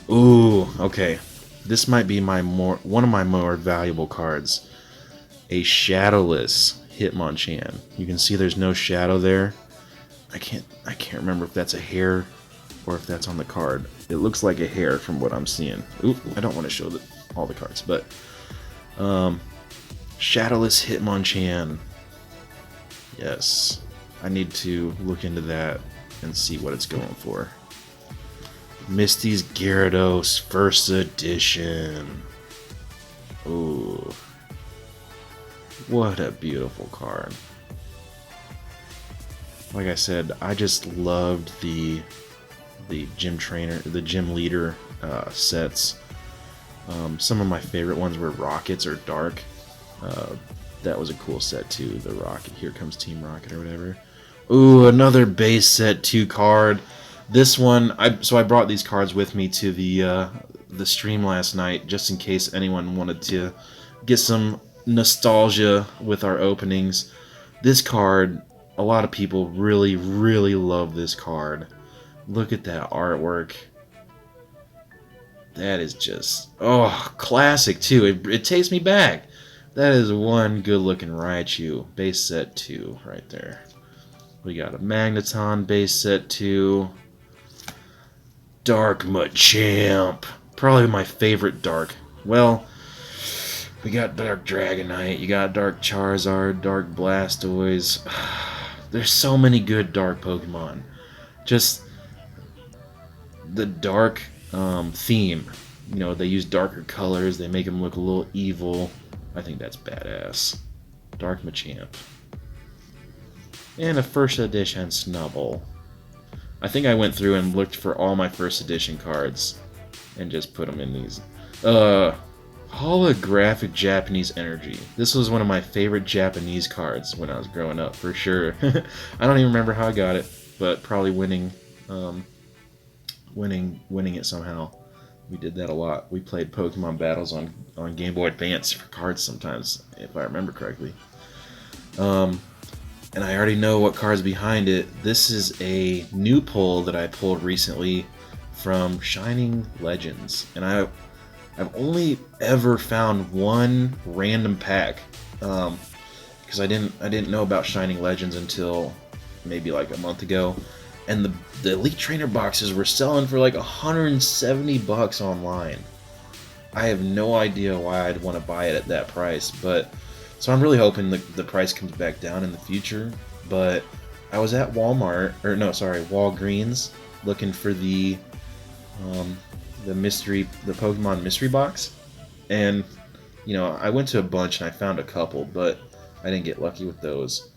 Ooh, okay. This might be one of my more valuable cards. A Shadowless Hitmonchan. You can see there's no shadow there. I can't remember if that's a hair or if that's on the card. It looks like a hair from what I'm seeing. Oop, I don't want to show all the cards, but Shadowless Hitmonchan. Yes. I need to look into that and see what it's going for. Misty's Gyarados First Edition. Ooh. What a beautiful card. Like I said, I just loved the gym trainer, the gym leader sets. Some of my favorite ones were Rockets or Dark. That was a cool set too. The Rocket, Here Comes Team Rocket or whatever. Ooh, another base set 2 card. This one, I brought these cards with me to the stream last night just in case anyone wanted to get some nostalgia with our openings. This card, a lot of people really, really love this card. Look at that artwork. That is just, oh, classic too. It takes me back. That is one good looking Raichu. Base set 2 right there. We got a Magneton base set 2. Dark Machamp. Probably my favorite Dark. Well, we got Dark Dragonite. You got Dark Charizard, Dark Blastoise. There's so many good Dark Pokemon. Just the Dark theme. You know, they use darker colors. They make them look a little evil. I think that's badass. Dark Machamp. And a first edition Snubbull. I think I went through and looked for all my first edition cards and just put them in these. Holographic Japanese Energy. This was one of my favorite Japanese cards when I was growing up, for sure. I don't even remember how I got it, but probably winning it somehow. We did that a lot. We played Pokemon battles on Game Boy Advance for cards sometimes, if I remember correctly. And I already know what card's behind it. This is a new pull that I pulled recently from Shining Legends, and I've only ever found one random pack, because I didn't know about Shining Legends until maybe like a month ago, and the Elite Trainer boxes were selling for like $170 online. I have no idea why I'd want to buy it at that price, but so I'm really hoping the price comes back down in the future. But I was at Walgreens, looking for the Pokemon mystery box, and you know, I went to a bunch and I found a couple, but I didn't get lucky with those.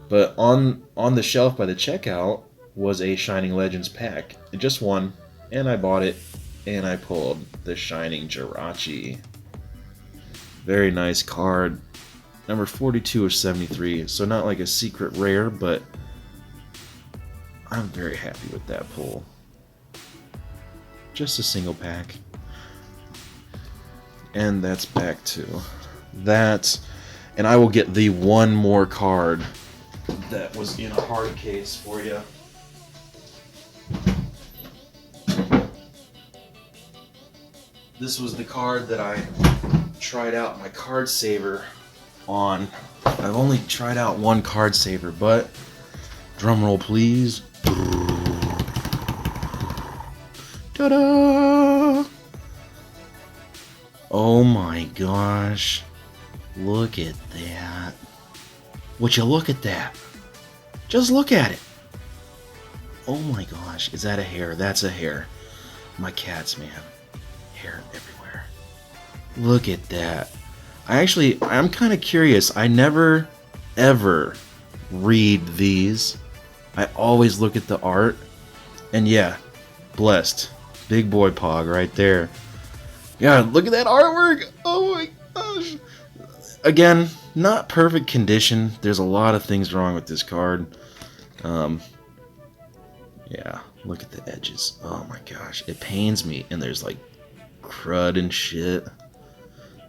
But on the shelf by the checkout was a Shining Legends pack, just one, and I bought it, and I pulled the Shining Jirachi. Very nice card. Number 42 of 73, so not like a secret rare, but I'm very happy with that pull. Just a single pack. And that's back to that. And I will get the one more card that was in a hard case for you. This was the card that I tried out my card saver on. I've only tried out one card saver, but drum roll please. Ta-da! Oh my gosh. Look at that. Would you look at that? Just look at it. Oh my gosh. Is that a hair? That's a hair. My cats, man. Hair everywhere. Look at that. I'm kind of curious. I never, ever read these. I always look at the art. And yeah, blessed. Big boy Pog right there. Yeah, look at that artwork. Oh my gosh. Again, not perfect condition. There's a lot of things wrong with this card. Yeah, look at the edges. Oh my gosh, it pains me. And there's like crud and shit.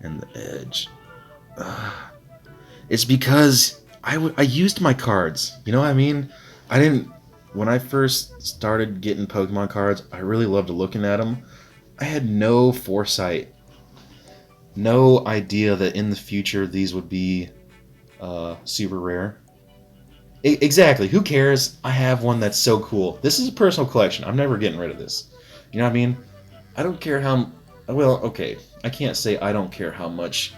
And the edge. It's because I used my cards. You know what I mean? When I first started getting Pokemon cards, I really loved looking at them. I had no foresight, no idea that in the future these would be super rare. Exactly. Who cares? I have one that's so cool. This is a personal collection. I'm never getting rid of this. You know what I mean? I don't care how... Well, okay. I can't say I don't care how much,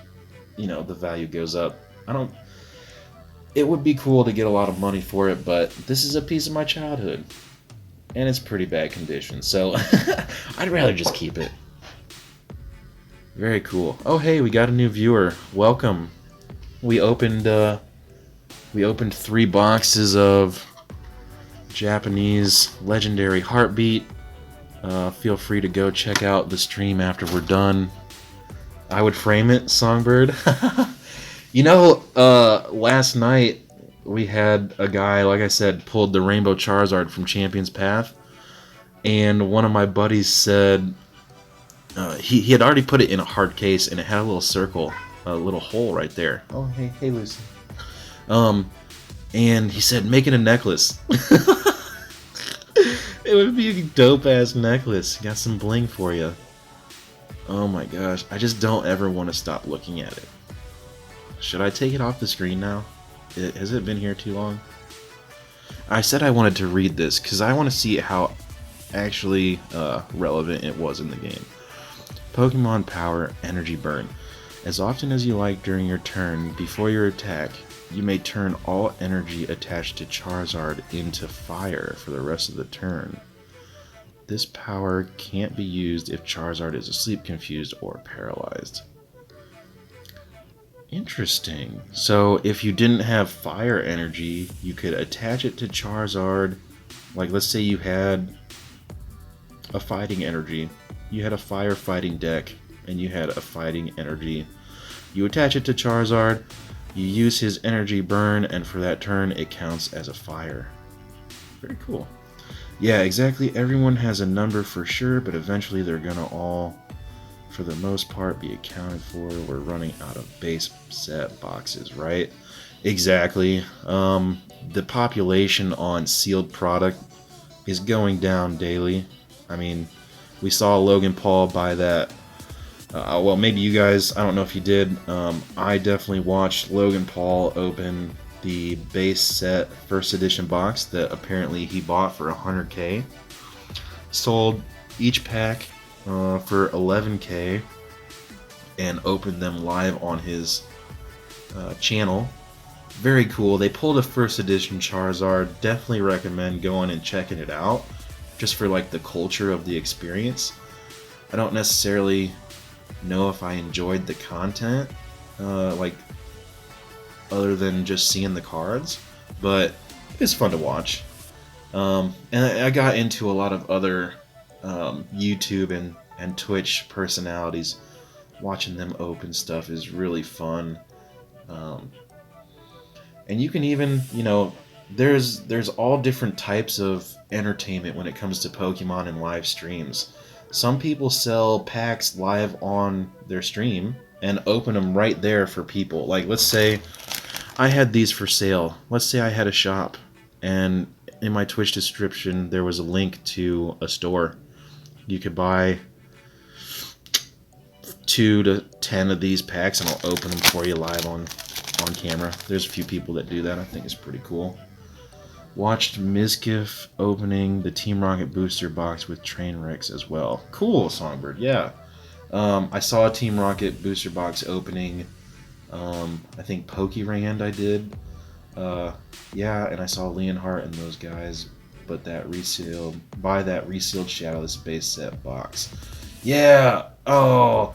you know, the value goes up. It would be cool to get a lot of money for it, but this is a piece of my childhood. And it's pretty bad condition, so I'd rather just keep it. Very cool. Oh hey, we got a new viewer. Welcome. We opened 3 boxes of Japanese legendary Heartbeat. Feel free to go check out the stream after we're done. I would frame it, Songbird. Last night we had a guy, like I said, pulled the Rainbow Charizard from Champion's Path, and one of my buddies said he had already put it in a hard case, and it had a little circle, a little hole right there. Oh, hey, Lucy. And he said, make it a necklace. It would be a dope ass necklace. Got some bling for you. Oh my gosh, I just don't ever want to stop looking at it. Should I take it off the screen now? Has it been here too long? I said I wanted to read this because I want to see how actually relevant it was in the game. Pokemon Power Energy Burn. As often as you like during your turn, before your attack, you may turn all energy attached to Charizard into fire for the rest of the turn. This power can't be used if Charizard is asleep, confused, or paralyzed. Interesting. So if you didn't have fire energy, you could attach it to Charizard. Like, let's say you had a fighting energy. You had a fire fighting deck, and you had a fighting energy. You attach it to Charizard, you use his energy burn, and for that turn, it counts as a fire. Very cool. Yeah, exactly. Everyone has a number for sure, but eventually they're gonna all, for the most part, be accounted for. We're running out of base set boxes, right? Exactly. The population on sealed product is going down daily. I mean, we saw Logan Paul buy that. Well, maybe you guys, I don't know if you did. I definitely watched Logan Paul open the base set first edition box that apparently he bought for 100K. Sold each pack for 11K and opened them live on his channel. Very cool. They pulled a first edition Charizard. Definitely recommend going and checking it out just for like the culture of the experience. I don't necessarily know if I enjoyed the content like other than just seeing the cards, but it's fun to watch. And I got into a lot of other YouTube and Twitch personalities. Watching them open stuff is really fun. And you can even, there's all different types of entertainment when it comes to Pokemon and live streams. Some people sell packs live on their stream and open them right there for people. Like, let's say I had these for sale. Let's say I had a shop, and in my Twitch description there was a link to a store. You could buy 2 to 10 of these packs, and I'll open them for you live on camera. There's a few people that do that. I think it's pretty cool. Watched Mizkif opening the Team Rocket booster box with train wrecks as well. Cool, Songbird. Yeah. I saw a Team Rocket booster box opening. I think Pokérand I did. Yeah, and I saw Leonhardt and those guys. But that resealed Shadowless base set box. Yeah. Oh,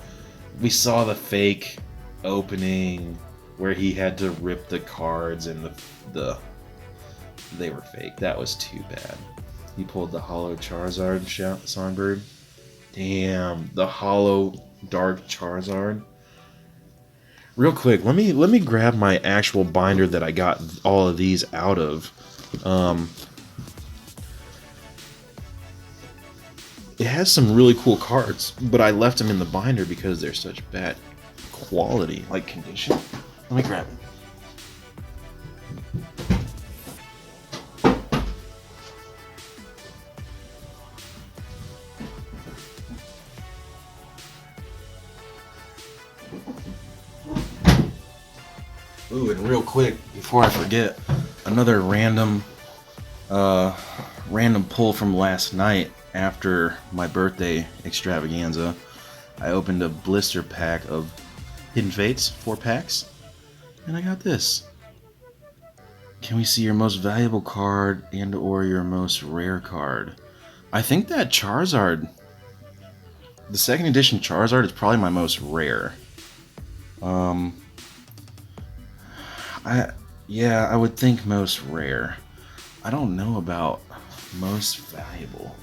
we saw the fake opening where he had to rip the cards and they were fake. That was too bad. He pulled the Hollow Charizard, Songbird. Damn, the Hollow Dark Charizard. Real quick, let me grab my actual binder that I got all of these out of. It has some really cool cards, but I left them in the binder because they're such bad quality, like condition. Let me grab it. Ooh, and real quick, before I forget, another random pull from last night after my birthday extravaganza. I opened a blister pack of Hidden Fates, 4 packs, and I got this. Can we see your most valuable card and or your most rare card? I think that Charizard, the second edition Charizard, is probably my most rare. I would think most rare. I don't know about most valuable.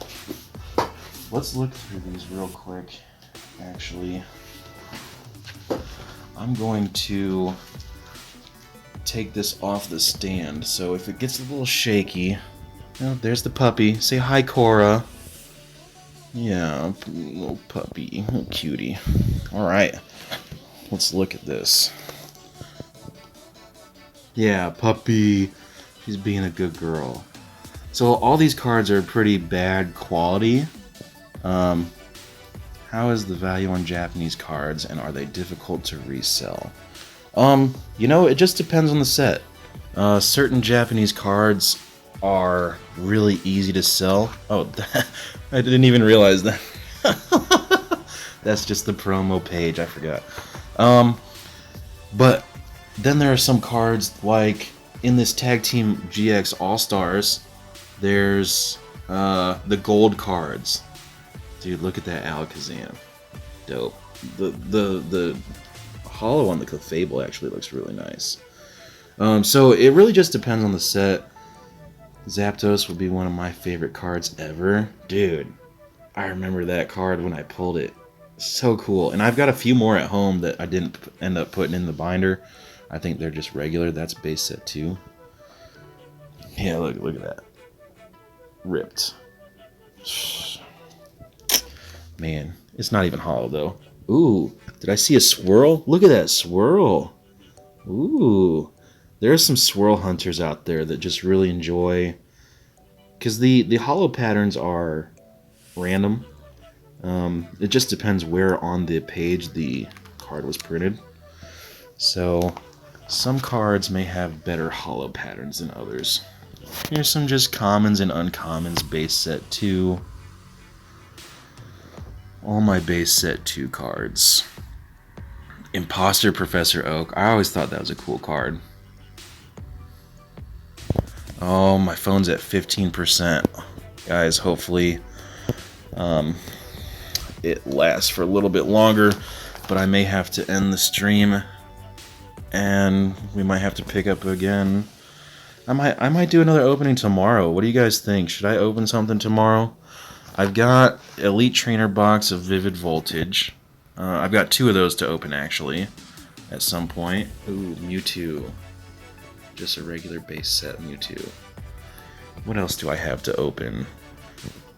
Let's look through these real quick, actually. I'm going to take this off the stand. So if it gets a little shaky, oh, there's the puppy. Say hi, Cora. Yeah, little puppy, little cutie. All right, let's look at this. Yeah, puppy. She's being a good girl. So all these cards are pretty bad quality. How is the value on Japanese cards, and are they difficult to resell? It just depends on the set. Certain Japanese cards are really easy to sell. Oh, I didn't even realize that. That's just the promo page, I forgot. But then there are some cards, like in this Tag Team GX All-Stars, there's the gold cards. Dude, look at that Alakazam. Dope. The hollow on the Clefable actually looks really nice. So it really just depends on the set. Zapdos would be one of my favorite cards ever. Dude, I remember that card when I pulled it. So cool. And I've got a few more at home that I didn't end up putting in the binder. I think they're just regular. That's base set 2. Yeah, look at that. Ripped. Man, it's not even hollow though. Ooh, did I see a swirl? Look at that swirl. Ooh, there are some swirl hunters out there that just really enjoy, because the hollow patterns are random. It just depends where on the page the card was printed. So some cards may have better hollow patterns than others. Here's some just commons and uncommons base set 2. All my base set 2 cards. Imposter Professor Oak. I always thought that was a cool card. Oh, my phone's at 15%. Guys, hopefully it lasts for a little bit longer, but I may have to end the stream and we might have to pick up again. I might do another opening tomorrow. What do you guys think? Should I open something tomorrow? I've got Elite Trainer box of Vivid Voltage. I've got 2 of those to open actually at some point. Ooh, Mewtwo. Just a regular base set Mewtwo. What else do I have to open?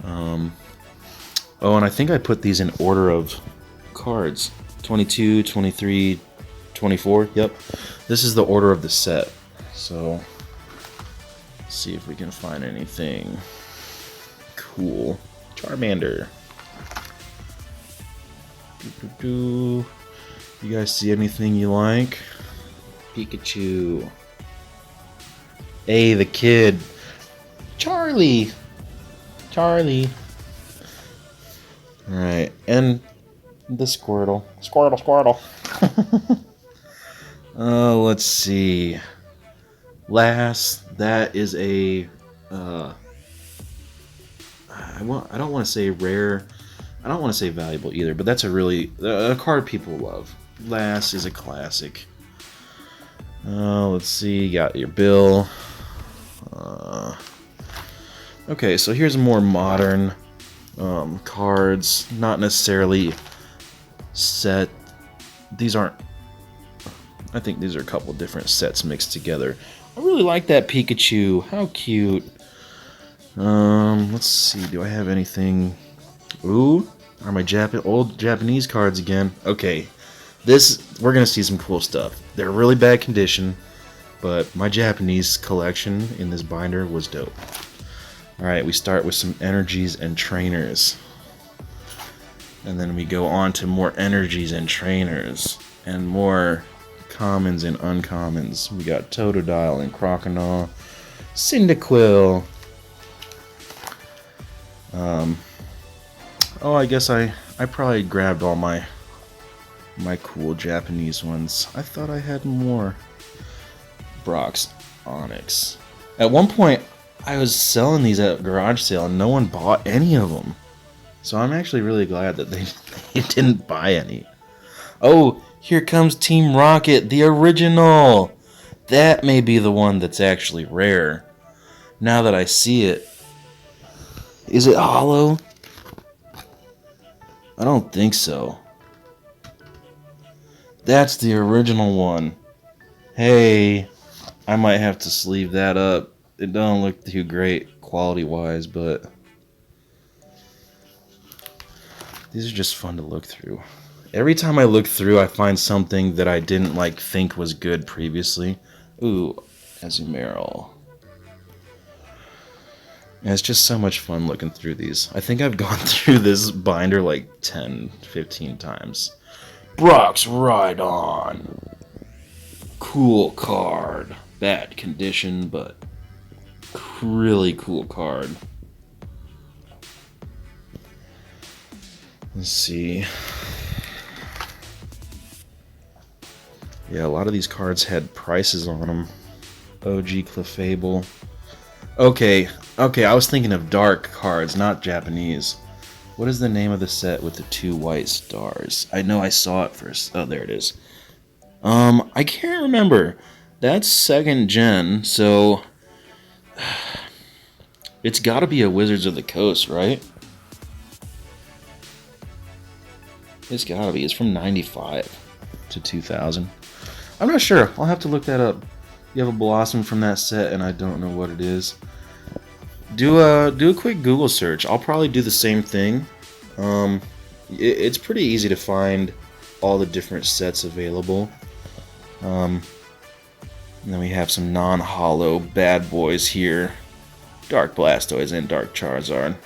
Oh, and I think I put these in order of cards. 22, 23, 24. Yep. This is the order of the set. So, let's see if we can find anything cool. Charmander. You guys see anything you like? Pikachu. Hey, the kid. Charlie. Alright, and the Squirtle. Squirtle. Let's see. Last, that is a I don't want to say rare. I don't want to say valuable either, but that's a card people love. Last is a classic. Let's see. You got your Bill. Okay, so here's more modern cards. Not necessarily set. These aren't. I think these are a couple different sets mixed together. I really like that Pikachu. How cute. Let's see. Do I have anything? Ooh, are my old Japanese cards again? Okay, we're gonna see some cool stuff. They're really bad condition, but my Japanese collection in this binder was dope. All right, we start with some energies and trainers, and then we go on to more energies and trainers, and more commons and uncommons. We got Totodile and Croconaw, Cyndaquil. Oh, I guess I probably grabbed all my cool Japanese ones. I thought I had more. Brock's Onyx. At one point, I was selling these at garage sale and no one bought any of them. So I'm actually really glad that they didn't buy any. Oh, here comes Team Rocket, the original. That may be the one that's actually rare. Now that I see it. Is it hollow? I don't think so. That's the original one. Hey, I might have to sleeve that up. It don't look too great quality-wise, but these are just fun to look through. Every time I look through, I find something that I didn't think was good previously. Ooh, Azumarill. And it's just so much fun looking through these. I think I've gone through this binder like 10, 15 times. Brock's Rhydon. Cool card. Bad condition, but really cool card. Let's see. Yeah, a lot of these cards had prices on them. OG Clefable. Okay, I was thinking of dark cards, not Japanese. What is the name of the set with the 2 white stars? I know I saw it first. Oh, there it is. I can't remember. That's 2nd gen, so it's got to be a Wizards of the Coast, right? It's got to be. It's from 95 to 2000. I'm not sure. I'll have to look that up. You have a Blossom from that set, and I don't know what it is. Do a quick Google search. I'll probably do the same thing. It's pretty easy to find all the different sets available. And then we have some non-holo bad boys here. Dark Blastoise and Dark Charizard.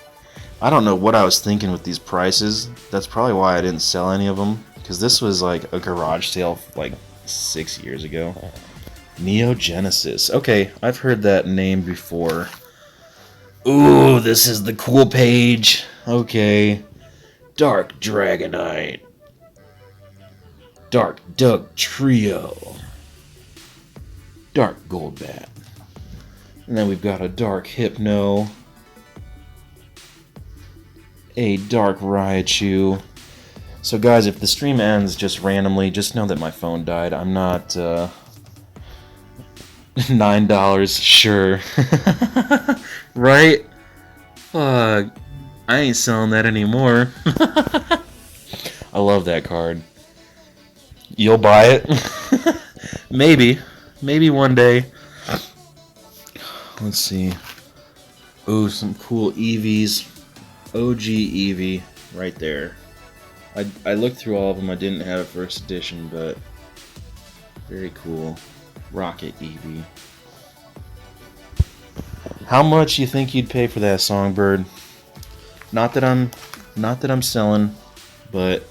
I don't know what I was thinking with these prices. That's probably why I didn't sell any of them. Because this was like a garage sale like 6 years ago. Neogenesis. Okay, I've heard that name before. Ooh, this is the cool page. Okay. Dark Dragonite. Dark Doug Trio. Dark Goldbat. And then we've got a Dark Hypno. A Dark Raichu. So guys, if the stream ends just randomly, just know that my phone died. I'm not, $9, sure. Right? Fuck. I ain't selling that anymore. I love that card. You'll buy it? Maybe. Maybe one day. Let's see. Ooh, some cool Eevees. OG Eevee. Right there. I looked through all of them. I didn't have a first edition, but very cool. Rocket Eevee. How much you think you'd pay for that Songbird? Not that I'm selling, but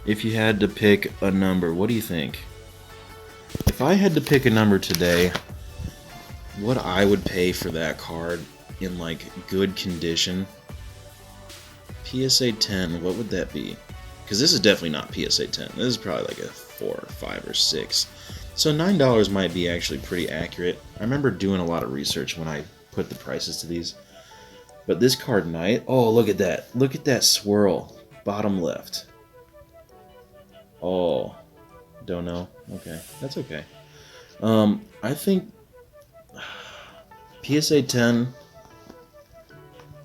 if you had to pick a number, what do you think? If I had to pick a number today, what I would pay for that card in good condition, PSA 10, what would that be? Because this is definitely not PSA 10. This is probably like a 4 or 5 or 6. So $9 might be actually pretty accurate. I remember doing a lot of research when I put the prices to these. But this card, Knight, oh, look at that. Look at that swirl. Bottom left. Oh, don't know. Okay, that's okay. I think PSA 10,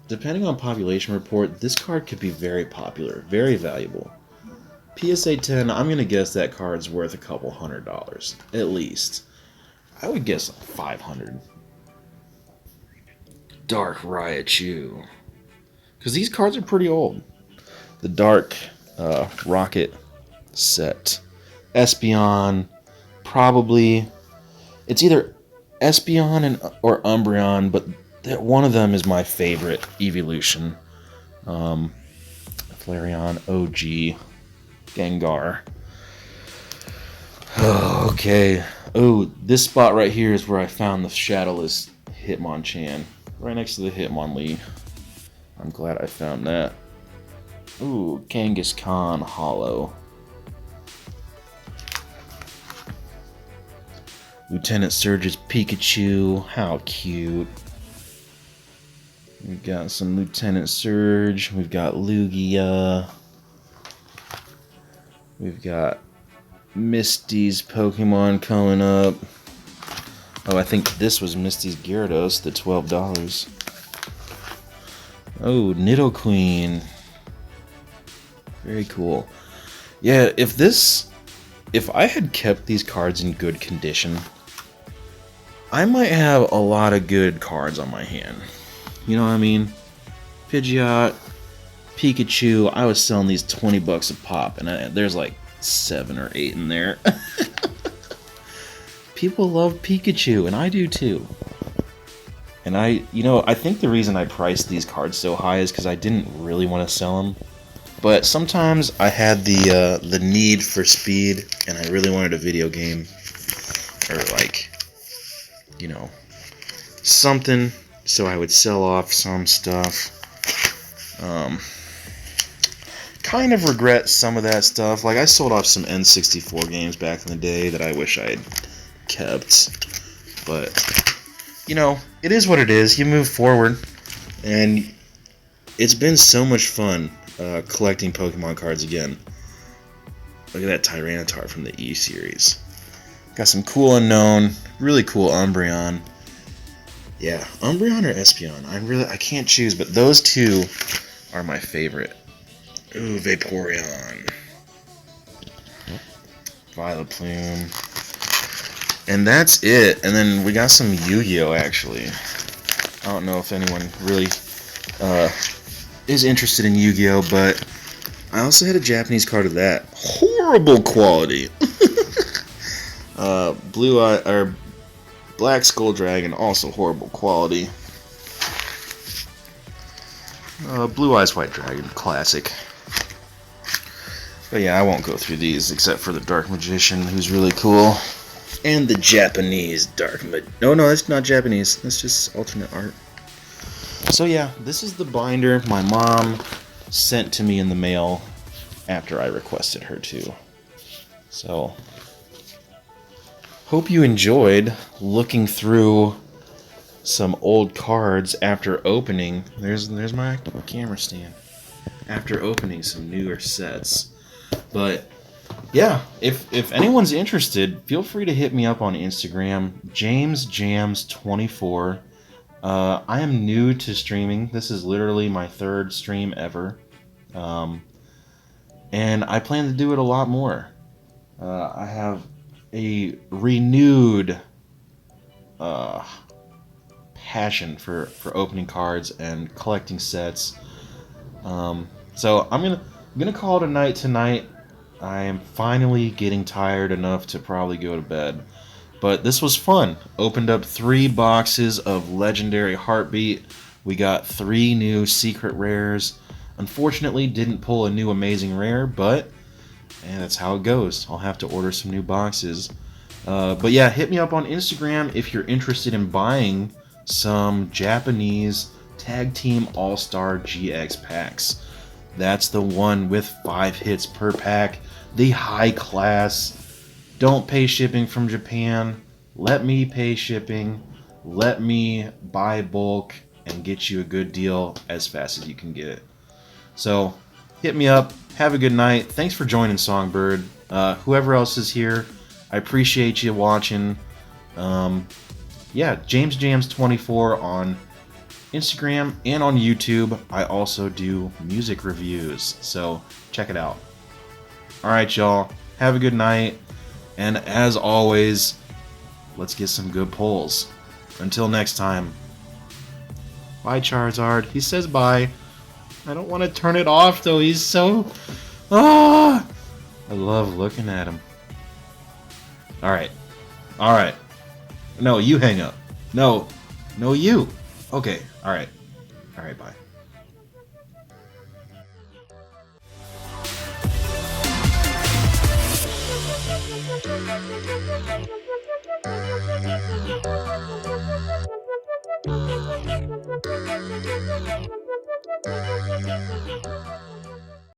depending on population report, this card could be very popular, very valuable. PSA 10, I'm going to guess that card's worth a couple $100, at least. I would guess 500. Dark Raichu. Because these cards are pretty old. The Dark Rocket set. Espeon, probably. It's either Espeon or Umbreon, but one of them is my favorite evolution. Flareon, OG, Gengar. Oh, okay. Oh, this spot right here is where I found the Shadowless Hitmonchan. Right next to the Hitmonlee. I'm glad I found that. Ooh, Kangaskhan Hollow. Lieutenant Surge's Pikachu. How cute. We've got some Lieutenant Surge. We've got Lugia. We've got Misty's Pokemon coming up. Oh, I think this was Misty's Gyarados, the $12. Oh, Nidoqueen. Very cool. Yeah, if this if I had kept these cards in good condition, I might have a lot of good cards on my hand. You know what I mean? Pidgeot, Pikachu, I was selling these $20 a pop, and there's like 7 or 8 in there. People love Pikachu, and I do too. And I think the reason I priced these cards so high is because I didn't really want to sell them. But sometimes I had the need for speed, and I really wanted a video game, or like, something. So I would sell off some stuff. Kind of regret some of that stuff. Like, I sold off some N64 games back in the day that I wish I had kept. But, it is what it is. You move forward. And it's been so much fun collecting Pokemon cards again. Look at that Tyranitar from the E series. Got some cool Unknown, really cool Umbreon. Yeah, Umbreon or Espeon? I can't choose, but those two are my favorite. Ooh, Vaporeon. Vileplume. And that's it. And then we got some Yu-Gi-Oh! Actually. I don't know if anyone really is interested in Yu-Gi-Oh! But I also had a Japanese card of that. Horrible quality. Black Skull Dragon, also horrible quality. Blue Eyes White Dragon, classic. But yeah, I won't go through these except for the Dark Magician, who's really cool. And the Japanese Dark Magician. No, that's not Japanese. That's just alternate art. So yeah, this is the binder my mom sent to me in the mail after I requested her to. So, hope you enjoyed looking through some old cards after opening. There's my camera stand. After opening some newer sets. But yeah, if anyone's interested, feel free to hit me up on Instagram, JamesJams24. I am new to streaming. This is literally my 3rd stream ever. And I plan to do it a lot more. I have a renewed passion for opening cards and collecting sets. So I'm gonna call it a night tonight. I am finally getting tired enough to probably go to bed. But this was fun. Opened up 3 boxes of Legendary Heartbeat. We got 3 new secret rares. Unfortunately, didn't pull a new amazing rare, but that's how it goes. I'll have to order some new boxes. But yeah, hit me up on Instagram if you're interested in buying some Japanese Tag Team All-Star GX packs. That's the one with 5 hits per pack. The high class. Don't pay shipping from Japan. Let me pay shipping. Let me buy bulk and get you a good deal as fast as you can get it. So, hit me up. Have a good night. Thanks for joining Songbird. Whoever else is here, I appreciate you watching. Yeah, JamesJams24 on Instagram and on YouTube. I also do music reviews, so check it out. Alright, y'all. Have a good night. And as always, let's get some good pulls. Until next time. Bye, Charizard. He says bye. I don't want to turn it off, though. He's so... I love looking at him. Alright. Alright. No, you hang up. No. No, you. Okay. Alright. Alright, bye.